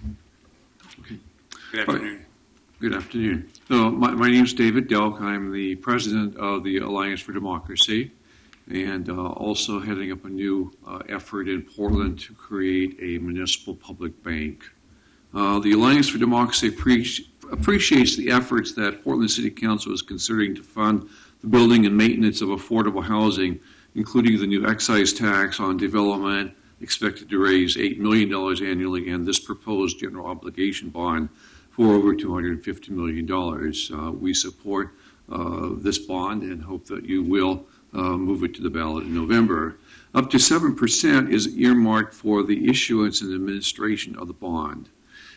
up. Okay. Good afternoon. Good afternoon. So my name is David Delk. I'm the president of the Alliance for Democracy and also heading up a new effort in Portland to create a municipal public bank. The Alliance for Democracy appreciates the efforts that Portland City Council is considering to fund the building and maintenance of affordable housing, including the new excise tax on development, expected to raise $8 million annually, and this proposed general obligation bond for over $250 million. We support this bond and hope that you will move it to the ballot in November. Up to 7% is earmarked for the issuance and administration of the bond.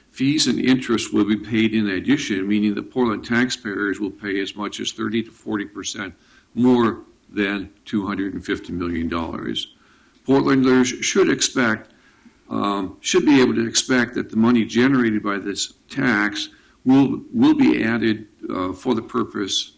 Fees and interest will be paid in addition, meaning that Portland taxpayers will pay as much as 30 to 40% more than $250 million. Portlanders should be able to expect that the money generated by this tax will be added for the purpose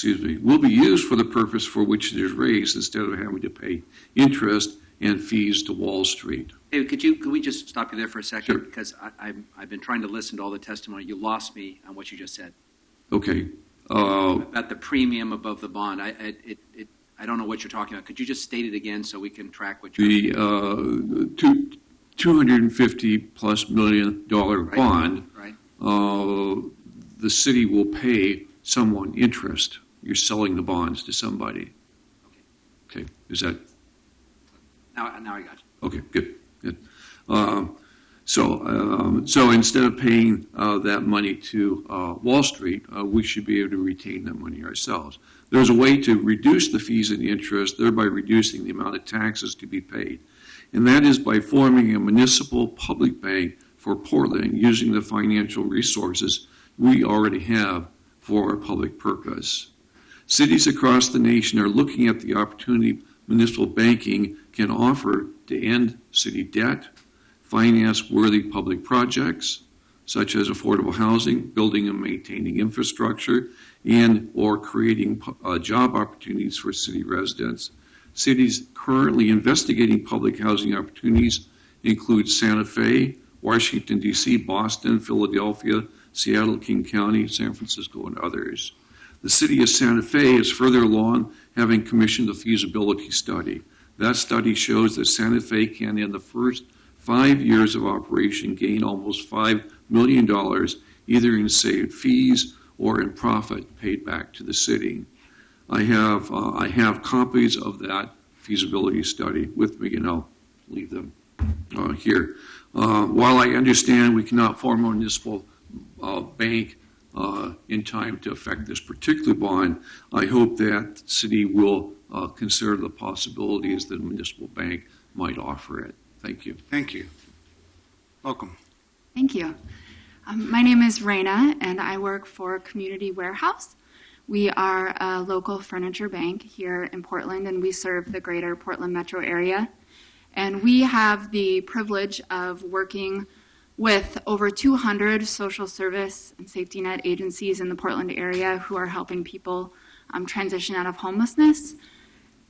will be used for the purpose for which it is raised instead of having to pay interest and fees to Wall Street. David, could we just stop you there for a second? Sure. Because I've been trying to listen to all the testimony. You lost me on what you just said Okay. about the premium above the bond. I don't know what you're talking about. Could you just state it again so we can track what you're The $250+ million bond, right. The city will pay someone interest. You're selling the bonds to somebody. Okay. Is that Now I got you. okay? Good. So instead of paying that money to Wall Street, we should be able to retain that money ourselves. There's a way to reduce the fees and the interest, thereby reducing the amount of taxes to be paid. And that is by forming a municipal public bank for Portland using the financial resources we already have for our public purpose. Cities across the nation are looking at the opportunity municipal banking can offer to end city debt, finance worthy public projects, such as affordable housing, building and maintaining infrastructure, and or creating job opportunities for city residents. Cities currently investigating public housing opportunities include Santa Fe, Washington, D.C., Boston, Philadelphia, Seattle, King County, San Francisco, and others. The city of Santa Fe is further along, having commissioned a feasibility study. That study shows that Santa Fe can, in the first 5 years of operation, gain almost $5 million, either in saved fees or in profit paid back to the city. I have copies of that feasibility study with me, and I'll leave them here. While I understand we cannot form a municipal bank in time to affect this particular bond, I hope that the city will consider the possibilities that a municipal bank might offer it. Thank you. Thank you. Welcome. Thank you. My name is Raina, and I work for Community Warehouse. We are a local furniture bank here in Portland, and we serve the greater Portland metro area. And we have the privilege of working with over 200 social service and safety net agencies in the Portland area who are helping people transition out of homelessness.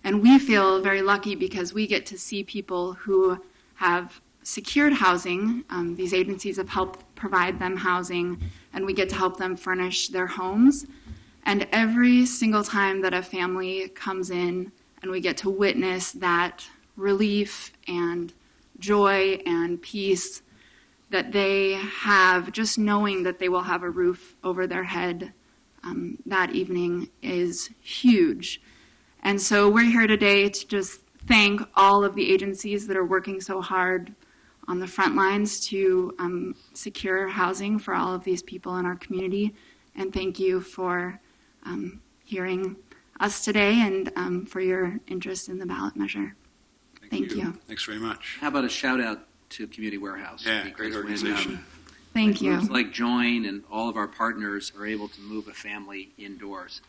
And we feel very lucky because we get to see people who have secured housing. These agencies have helped provide them housing, and we get to help them furnish their homes. And every single time that a family comes in and we get to witness that relief and joy and peace that they have, just knowing that they will have a roof over their head that evening is huge. And so we're here today to just thank all of the agencies that are working so hard on the front lines to secure housing for all of these people in our community. And thank you for hearing us today and for your interest in the ballot measure. Thank you. Thanks very much. How about a shout out to Community Warehouse? Yeah, Because great when, organization. Thank you. Groups like Join and all of our partners are able to move a family indoors.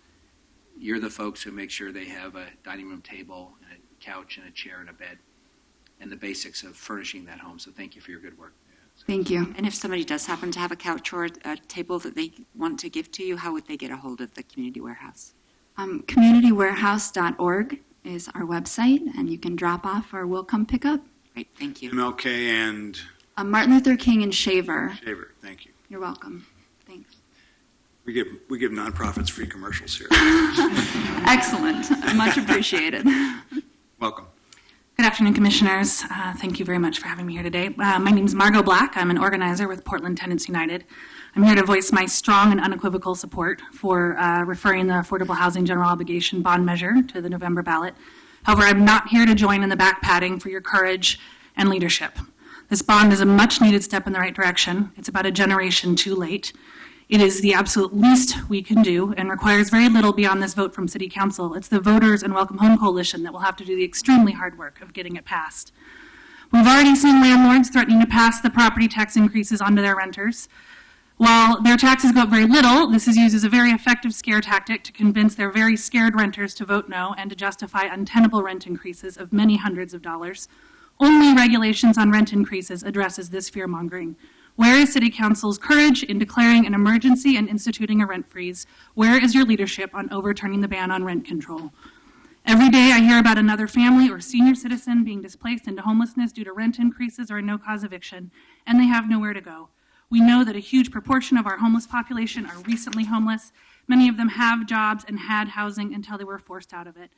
You're the folks who make sure they have a dining room table and a couch and a chair and a bed and the basics of furnishing that home. So thank you for your good work. Thank you. And if somebody does happen to have a couch or a table that they want to give to you, how would they get a hold of the Community Warehouse? Communitywarehouse.org is our website, and you can drop off or we'll come pick up. Great, thank you. MLK and Martin Luther King and Shaver. Shaver, thank you. You're welcome. Thanks. We give nonprofits free commercials here. Excellent. Much appreciated. Welcome. Good afternoon, Commissioners. Thank you very much for having me here today. My name is Margot Black. I'm an organizer with Portland Tenants United. I'm here to voice my strong and unequivocal support for referring the Affordable Housing General Obligation Bond Measure to the November ballot. However, I'm not here to join in the back patting for your courage and leadership. This bond is a much-needed step in the right direction. It's about a generation too late. It is the absolute least we can do and requires very little beyond this vote from City Council. It's the Voters and Welcome Home Coalition that will have to do the extremely hard work of getting it passed. We've already seen landlords threatening to pass the property tax increases onto their renters. While their taxes go up very little, this is used as a very effective scare tactic to convince their very scared renters to vote no and to justify untenable rent increases of many hundreds of dollars. Only regulations on rent increases addresses this fear-mongering. Where is City Council's courage in declaring an emergency and instituting a rent freeze? Where is your leadership on overturning the ban on rent control? Every day I hear about another family or senior citizen being displaced into homelessness due to rent increases or a no-cause eviction, and they have nowhere to go. We know that a huge proportion of our homeless population are recently homeless. Many of them have jobs and had housing until they were forced out of it.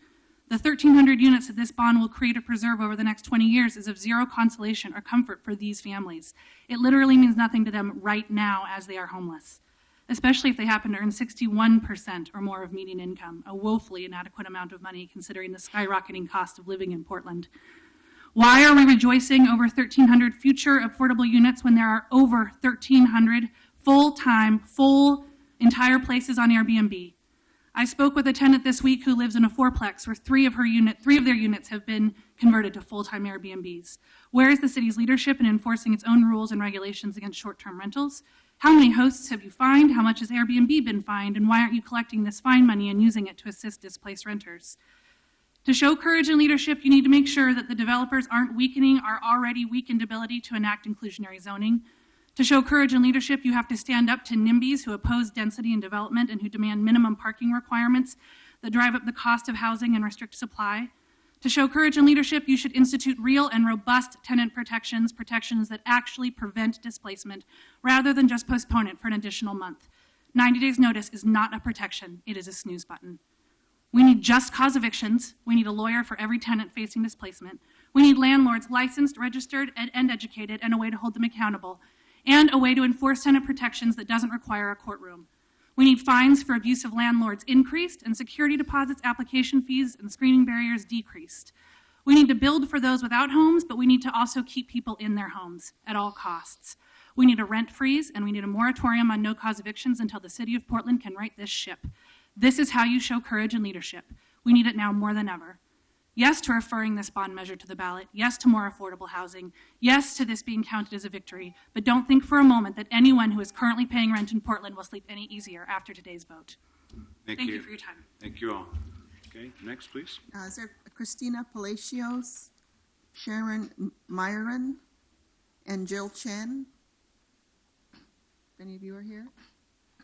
The 1,300 units that this bond will create or preserve over the next 20 years is of zero consolation or comfort for these families. It literally means nothing to them right now as they are homeless, especially if they happen to earn 61% or more of median income, a woefully inadequate amount of money considering the skyrocketing cost of living in Portland. Why are we rejoicing over 1,300 future affordable units when there are over 1,300 full-time, full entire places on Airbnb? I spoke with a tenant this week who lives in a fourplex where three of their units have been converted to full-time Airbnbs. Where is the city's leadership in enforcing its own rules and regulations against short-term rentals? How many hosts have you fined? How much has Airbnb been fined? And why aren't you collecting this fine money and using it to assist displaced renters? To show courage and leadership, you need to make sure that the developers aren't weakening our already weakened ability to enact inclusionary zoning. To show courage and leadership, you have to stand up to NIMBYs who oppose density and development and who demand minimum parking requirements that drive up the cost of housing and restrict supply. To show courage and leadership, you should institute real and robust tenant protections that actually prevent displacement, rather than just postpone it for an additional month. 90 days notice is not a protection, it is a snooze button. We need just cause evictions. We need a lawyer for every tenant facing displacement. We need landlords licensed, registered, and educated, and a way to hold them accountable, and a way to enforce tenant protections that doesn't require a courtroom. We need fines for abusive landlords increased and security deposits, application fees, and screening barriers decreased. We need to build for those without homes, but we need to also keep people in their homes at all costs. We need a rent freeze, and we need a moratorium on no-cause evictions until the city of Portland can right this ship. This is how you show courage and leadership. We need it now more than ever. Yes to referring this bond measure to the ballot. Yes to more affordable housing. Yes to this being counted as a victory. But don't think for a moment that anyone who is currently paying rent in Portland will sleep any easier after today's vote. Thank you for your time. Thank you all. Okay, next, please. Is there Christina Palacios, Sharon Myron, and Jill Chen? If any of you are here.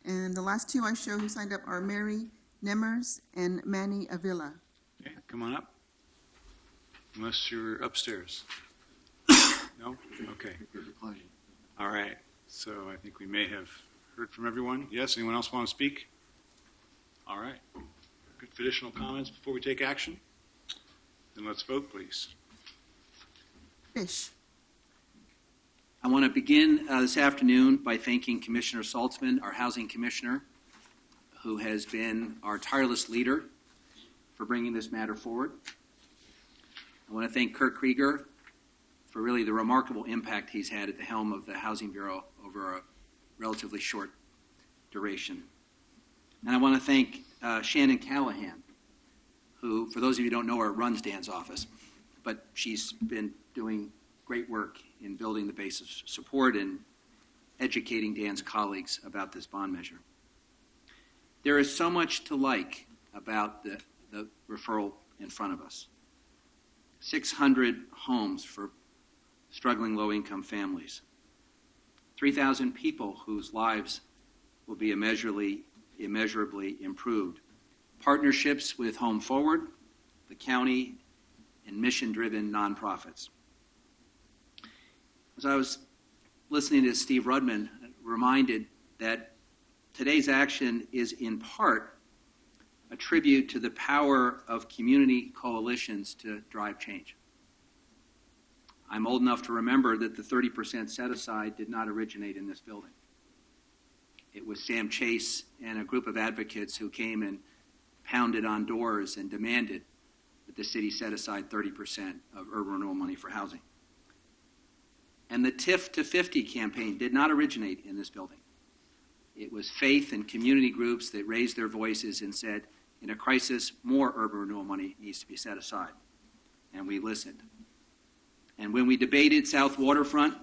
And the last two I show who signed up are Mary Nemers and Manny Avila. Okay, come on up. Unless you're upstairs. No? Okay. All right. So I think we may have heard from everyone. Yes, anyone else want to speak? All right. Good additional comments before we take action? Then let's vote, please. Fish. I want to begin this afternoon by thanking Commissioner Saltzman, our housing commissioner, who has been our tireless leader for bringing this matter forward. I want to thank Kurt Krieger for really the remarkable impact he's had at the helm of the Housing Bureau over a relatively short duration. And I want to thank Shannon Callahan, who, for those of you who don't know her, runs Dan's office. But she's been doing great work in building the base of support and educating Dan's colleagues about this bond measure. There is so much to like about the referral in front of us. 600 homes for struggling low-income families. 3,000 people whose lives will be immeasurably improved. Partnerships with Home Forward, the county, and mission-driven nonprofits. As I was listening to Steve Rudman, reminded that today's action is in part a tribute to the power of community coalitions to drive change. I'm old enough to remember that the 30% set aside did not originate in this building. It was Sam Chase and a group of advocates who came and pounded on doors and demanded that the city set aside 30% of urban renewal money for housing. And the TIF to 50 campaign did not originate in this building. It was faith and community groups that raised their voices and said, in a crisis, more urban renewal money needs to be set aside. And we listened. And when we debated South Waterfront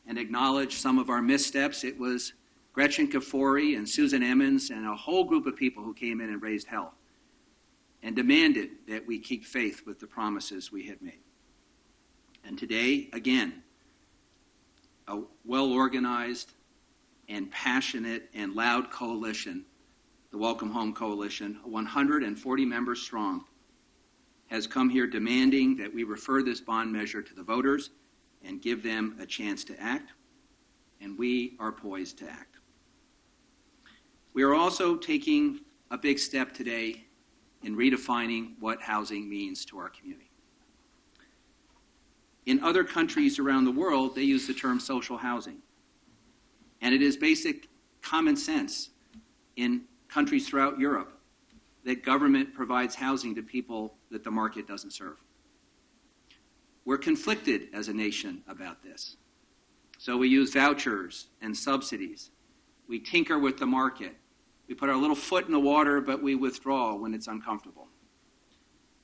and acknowledged some of our missteps, it was Gretchen Kafori and Susan Emmons and a whole group of people who came in and raised hell and demanded that we keep faith with the promises we had made. And today, again, a well-organized and passionate and loud coalition, the Welcome Home Coalition, 140 members strong, has come here demanding that we refer this bond measure to the voters and give them a chance to act, and we are poised to act. We are also taking a big step today in redefining what housing means to our community. In other countries around the world, they use the term social housing. And it is basic common sense in countries throughout Europe that government provides housing to people that the market doesn't serve. We're conflicted as a nation about this. So we use vouchers and subsidies. We tinker with the market. We put our little foot in the water, but we withdraw when it's uncomfortable.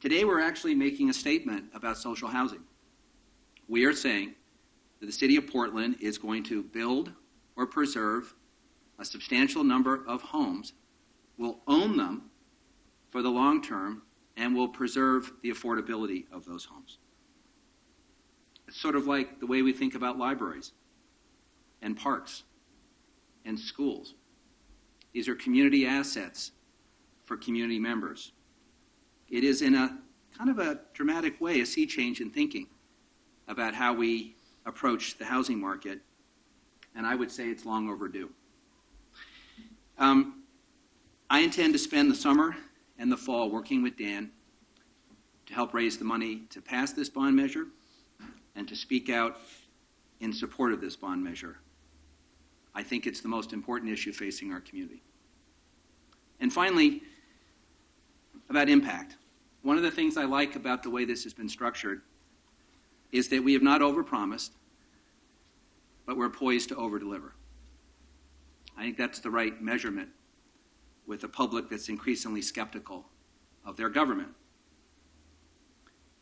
Today, we're actually making a statement about social housing. We are saying that the city of Portland is going to build or preserve a substantial number of homes, will own them for the long term, and will preserve the affordability of those homes. It's sort of like the way we think about libraries and parks and schools. These are community assets for community members. It is in a kind of a dramatic way, a sea change in thinking about how we approach the housing market, and I would say it's long overdue. I intend to spend the summer and the fall working with Dan to help raise the money to pass this bond measure and to speak out in support of this bond measure. I think it's the most important issue facing our community. And finally, about impact. One of the things I like about the way this has been structured is that we have not overpromised, but we're poised to overdeliver. I think that's the right measurement with a public that's increasingly skeptical of their government.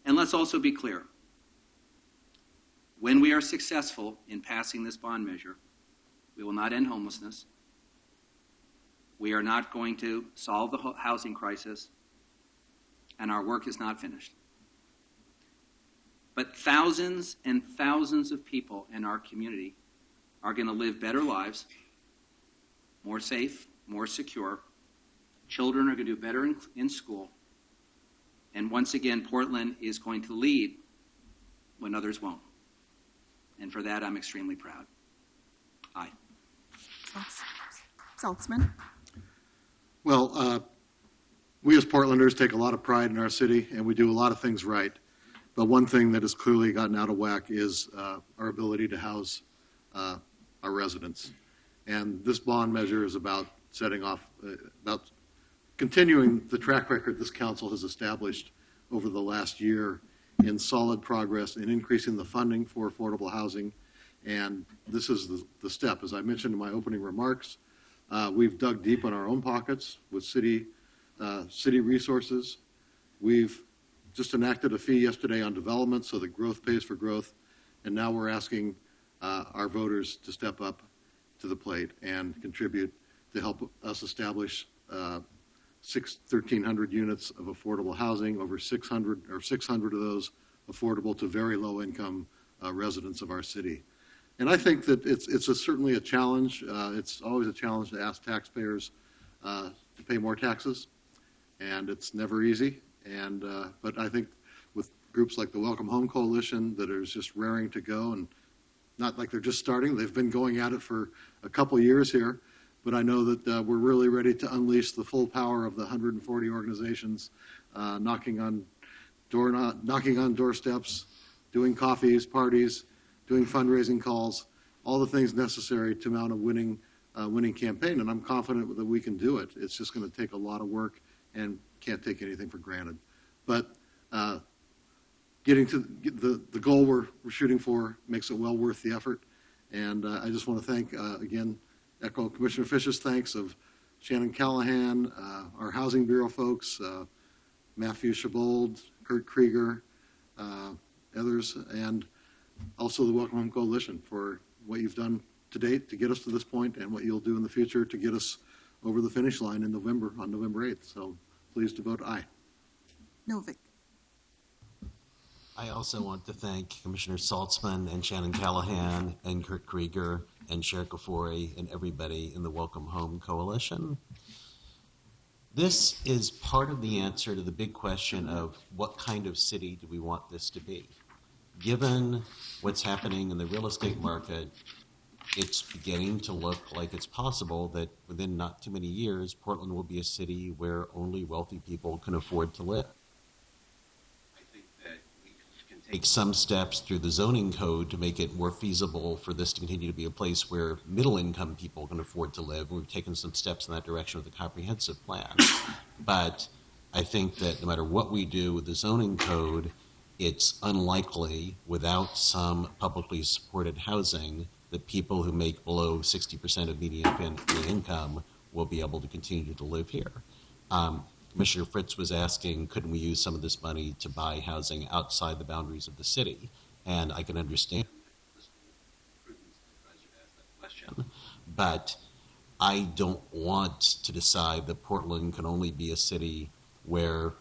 And let's also be clear. When we are successful in passing this bond measure, we will not end homelessness. We are not going to solve the housing crisis, and our work is not finished. But thousands and thousands of people in our community are going to live better lives, more safe, more secure. Children are going to do better in school. And once again, Portland is going to lead when others won't. And for that, I'm extremely proud. Aye. Saltzman. Well, we as Portlanders take a lot of pride in our city, and we do a lot of things right. But one thing that has clearly gotten out of whack is our ability to house our residents. And this bond measure is about setting off, about continuing the track record this council has established over the last year in solid progress in increasing the funding for affordable housing. And this is the step. As I mentioned in my opening remarks, we've dug deep in our own pockets with city resources. We've just enacted a fee yesterday on development so that growth pays for growth. And now we're asking our voters to step up to the plate and contribute to help us establish 1,300 units of affordable housing, over 600 of those affordable to very low income residents of our city. And I think that it's certainly a challenge. It's always a challenge to ask taxpayers to pay more taxes, and it's never easy. And but I think with groups like the Welcome Home Coalition that are just raring to go, and not like they're just starting, they've been going at it for a couple years here. But I know that we're really ready to unleash the full power of the 140 organizations knocking on doorsteps, doing coffees, parties, doing fundraising calls, all the things necessary to mount a winning campaign. And I'm confident that we can do it. It's just going to take a lot of work and can't take anything for granted. But getting to the goal we're shooting for makes it well worth the effort. And I just want to thank, again, echo Commissioner Fish's thanks of Shannon Callahan, our Housing Bureau folks, Matthew Shabold, Kurt Krieger, others, and also the Welcome Home Coalition for what you've done to date to get us to this point and what you'll do in the future to get us over the finish line in November, on November 8th. So please to vote aye. Novick. I also want to thank Commissioner Saltzman and Shannon Callahan and Kurt Krieger and Sher Kafori and everybody in the Welcome Home Coalition. This is part of the answer to the big question of what kind of city do we want this to be? Given what's happening in the real estate market, it's beginning to look like it's possible that within not too many years, Portland will be a city where only wealthy people can afford to live. I think that we can take some steps through the zoning code to make it more feasible for this to continue to be a place where middle-income people can afford to live. We've taken some steps in that direction with the comprehensive plan. But I think that no matter what we do with the zoning code, it's unlikely, without some publicly supported housing, that people who make below 60% of median family income will be able to continue to live here. Commissioner Fritz was asking, couldn't we use some of this money to buy housing outside the boundaries of the city? And I can understand that question, but I don't want to decide that Portland can only be a city where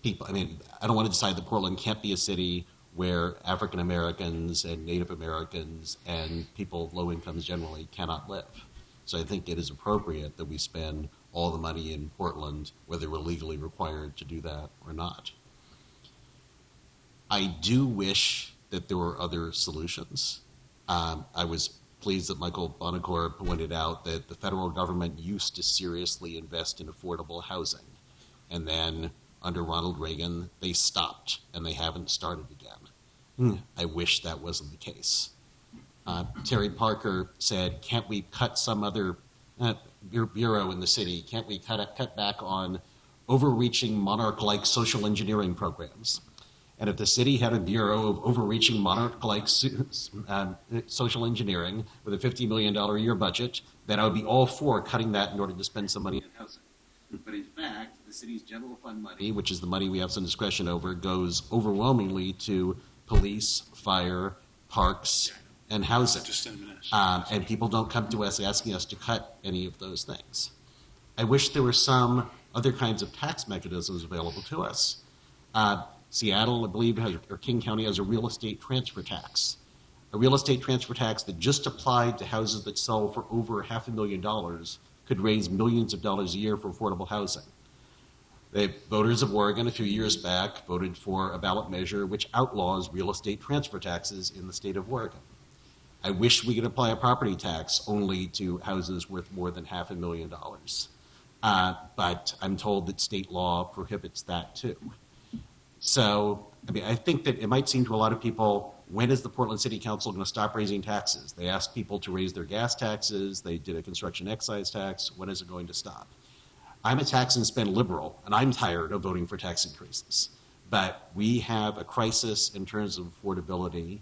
people, I don't want to decide that Portland can't be a city where African Americans and Native Americans and people of low incomes generally cannot live. So I think it is appropriate that we spend all the money in Portland, whether we're legally required to do that or not. I do wish that there were other solutions. I was pleased that Michael Bonacore pointed out that the federal government used to seriously invest in affordable housing. And then under Ronald Reagan, they stopped, and they haven't started again. I wish that wasn't the case. Terry Parker said, can't we cut some other bureau in the city? Can't we cut back on overreaching monarch-like social engineering programs? And if the city had a bureau of overreaching monarch-like social engineering with a $50 million a year budget, then I would be all for cutting that in order to spend some money on housing. But in fact, the city's general fund money, which is the money we have some discretion over, goes overwhelmingly to police, fire, parks, and housing. Just 10 minutes. And people don't come to us asking us to cut any of those things. I wish there were some other kinds of tax mechanisms available to us. Seattle, I believe, or King County has a real estate transfer tax. A real estate transfer tax that just applied to houses that sell for over $500,000 could raise millions of dollars a year for affordable housing. The voters of Oregon a few years back voted for a ballot measure which outlaws real estate transfer taxes in the state of Oregon. I wish we could apply a property tax only to houses worth more than $500,000. But I'm told that state law prohibits that too. So, I think that it might seem to a lot of people, when is the Portland City Council going to stop raising taxes? They asked people to raise their gas taxes. They did a construction excise tax. When is it going to stop? I'm a tax and spend liberal, and I'm tired of voting for tax increases. But we have a crisis in terms of affordability,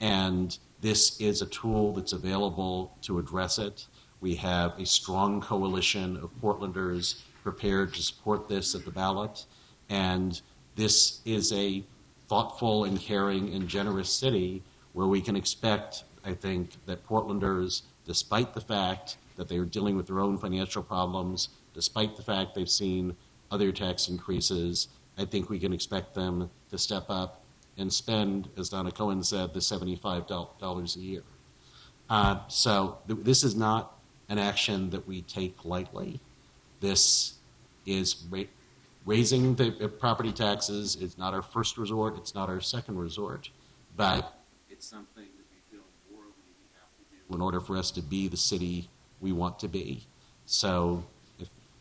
and this is a tool that's available to address it. We have a strong coalition of Portlanders prepared to support this at the ballot, and this is a thoughtful and caring and generous city where we can expect, I think, that Portlanders, despite the fact that they are dealing with their own financial problems, despite the fact they've seen other tax increases, I think we can expect them to step up and spend, as Donna Cohen said, the $75 a year. So this is not an action that we take lightly. This is raising the property taxes. It's not our first resort. It's not our second resort. But it's something that we feel morally we have to do in order for us to be the city we want to be. So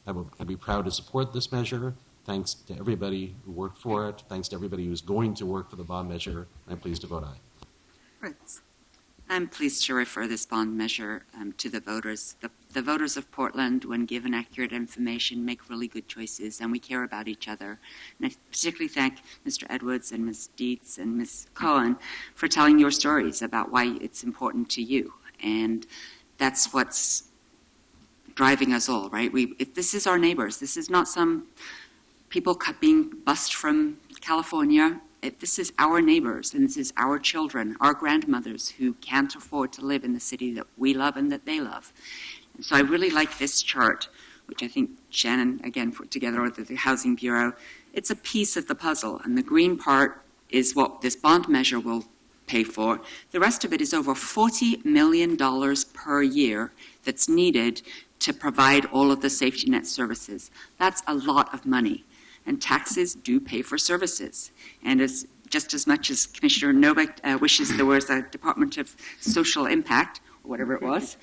I'd be proud to support this measure. Thanks to everybody who worked for it. Thanks to everybody who's going to work for the bond measure. I'm pleased to vote aye. Fritz. I'm pleased to refer this bond measure to the voters. The voters of Portland, when given accurate information, make really good choices, and we care about each other. And I particularly thank Mr. Edwards and Ms. Dietz and Ms. Cohen for telling your stories about why it's important to you. And that's what's driving us all, right? This is our neighbors. This is not some people being bused from California. This is our neighbors, and this is our children, our grandmothers who can't afford to live in the city that we love and that they love. And so I really like this chart, which I think Shannon, again, put together with the Housing Bureau. It's a piece of the puzzle, and the green part is what this bond measure will pay for. The rest of it is over $40 million per year that's needed to provide all of the safety net services. That's a lot of money. And taxes do pay for services. And as just as much as Commissioner Novak wishes there was a Department of Social Impact, or whatever it was,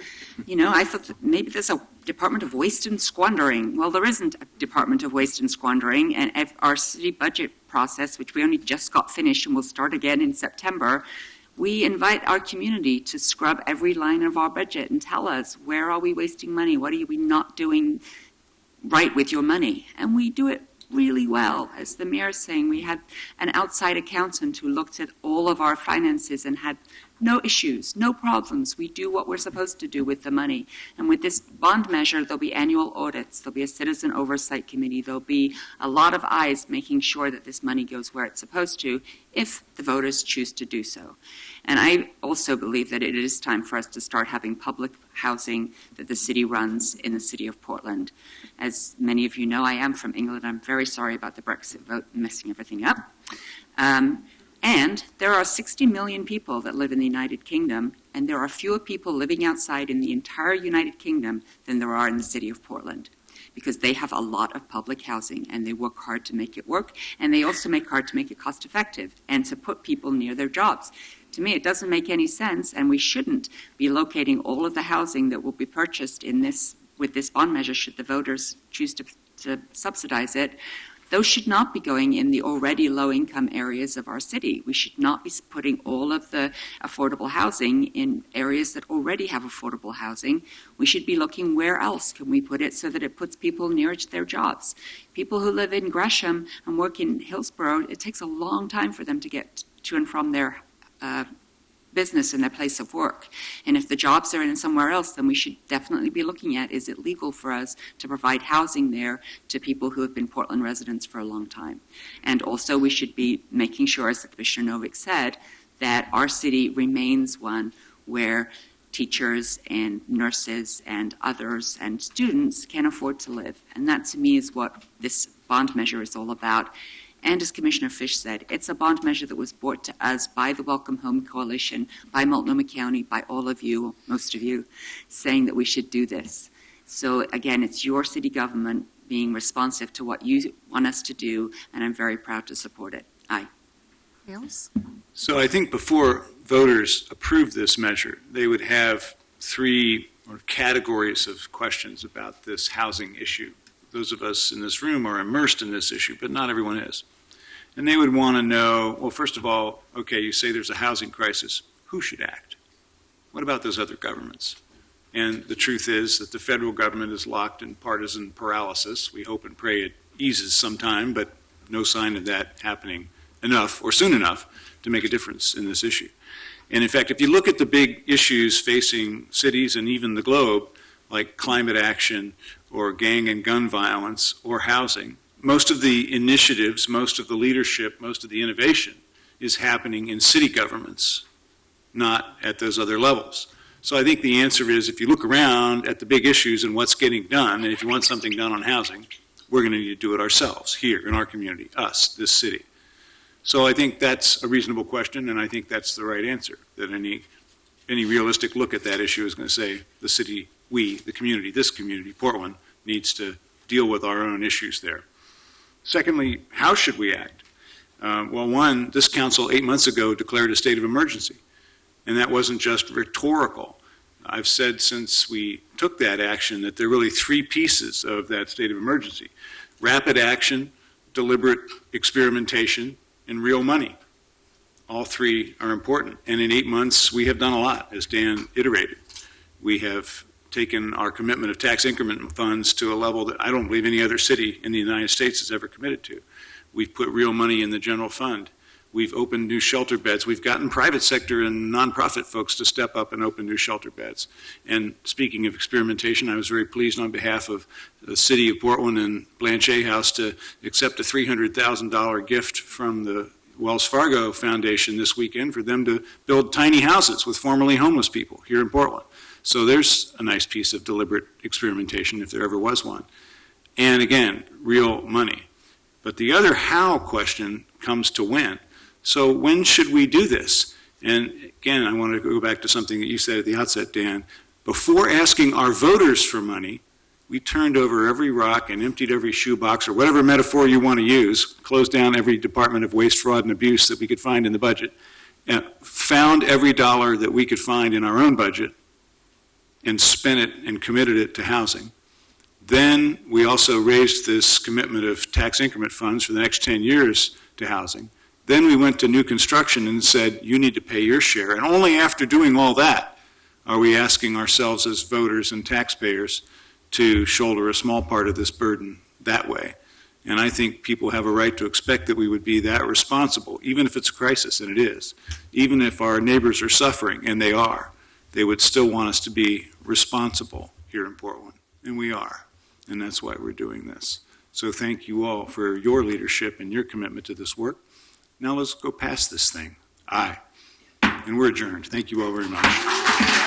I thought that maybe there's a Department of Waste and Squandering. Well, there isn't a Department of Waste and Squandering, and our city budget process, which we only just got finished and will start again in September, we invite our community to scrub every line of our budget and tell us, where are we wasting money? What are we not doing right with your money? And we do it really well. As the mayor is saying, we had an outside accountant who looked at all of our finances and had no issues, no problems. We do what we're supposed to do with the money. And with this bond measure, there'll be annual audits. There'll be a citizen oversight committee. There'll be a lot of eyes making sure that this money goes where it's supposed to, if the voters choose to do so. And I also believe that it is time for us to start having public housing that the city runs in the city of Portland. As many of you know, I am from England. I'm very sorry about the Brexit vote messing everything up. And there are 60 million people that live in the United Kingdom, and there are fewer people living outside in the entire United Kingdom than there are in the city of Portland, because they have a lot of public housing, and they work hard to make it work, and they also make hard to make it cost effective and to put people near their jobs. To me, it doesn't make any sense, and we shouldn't be locating all of the housing that will be purchased with this bond measure, should the voters choose to subsidize it. Those should not be going in the already low-income areas of our city. We should not be putting all of the affordable housing in areas that already have affordable housing. We should be looking where else can we put it so that it puts people nearer to their jobs. People who live in Gresham and work in Hillsborough, it takes a long time for them to get to and from their business and their place of work. And if the jobs are in somewhere else, then we should definitely be looking at, is it legal for us to provide housing there to people who have been Portland residents for a long time? And also we should be making sure, as Commissioner Novick said, that our city remains one where teachers and nurses and others and students can afford to live. And that, to me, is what this bond measure is all about. And as Commissioner Fish said, it's a bond measure that was brought to us by the Welcome Home Coalition, by Multnomah County, by all of you, most of you, saying that we should do this. So again, it's your city government being responsive to what you want us to do, and I'm very proud to support it. Aye. Else? So I think before voters approve this measure, they would have three categories of questions about this housing issue. Those of us in this room are immersed in this issue, but not everyone is. And they would want to know, well, first of all, okay, you say there's a housing crisis. Who should act? What about those other governments? And the truth is that the federal government is locked in partisan paralysis. We hope and pray it eases sometime, but no sign of that happening enough or soon enough to make a difference in this issue. And in fact, if you look at the big issues facing cities and even the globe, like climate action or gang and gun violence or housing, most of the initiatives, most of the leadership, most of the innovation is happening in city governments, not at those other levels. So I think the answer is, if you look around at the big issues and what's getting done, and if you want something done on housing, we're going to need to do it ourselves here in our community, us, this city. So I think that's a reasonable question, and I think that's the right answer, that any realistic look at that issue is going to say the city, we, the community, this community, Portland, needs to deal with our own issues there. Secondly, how should we act? Well, one, this council 8 months ago declared a state of emergency, and that wasn't just rhetorical. I've said since we took that action that there are really three pieces of that state of emergency: rapid action, deliberate experimentation, and real money. All three are important, and in 8 months we have done a lot, as Dan iterated. We have taken our commitment of tax increment funds to a level that I don't believe any other city in the United States has ever committed to. We've put real money in the general fund. We've opened new shelter beds. We've gotten private sector and nonprofit folks to step up and open new shelter beds. And speaking of experimentation, I was very pleased on behalf of the city of Portland and Blanchet House to accept a $300,000 gift from the Wells Fargo Foundation this weekend for them to build tiny houses with formerly homeless people here in Portland. So there's a nice piece of deliberate experimentation, if there ever was one. And again, real money. But the other how question comes to when. So when should we do this? And again, I want to go back to something that you said at the outset, Dan. Before asking our voters for money, we turned over every rock and emptied every shoebox, or whatever metaphor you want to use, closed down every department of waste, fraud, and abuse that we could find in the budget, and found every dollar that we could find in our own budget, and spent it and committed it to housing. Then we also raised this commitment of tax increment funds for the next 10 years to housing. Then we went to new construction and said, you need to pay your share. And only after doing all that are we asking ourselves as voters and taxpayers to shoulder a small part of this burden that way. And I think people have a right to expect that we would be that responsible, even if it's a crisis, and it is. Even if our neighbors are suffering, and they are, they would still want us to be responsible here in Portland. And we are. And that's why we're doing this. So thank you all for your leadership and your commitment to this work. Now let's go past this thing. Aye. And we're adjourned. Thank you all very much.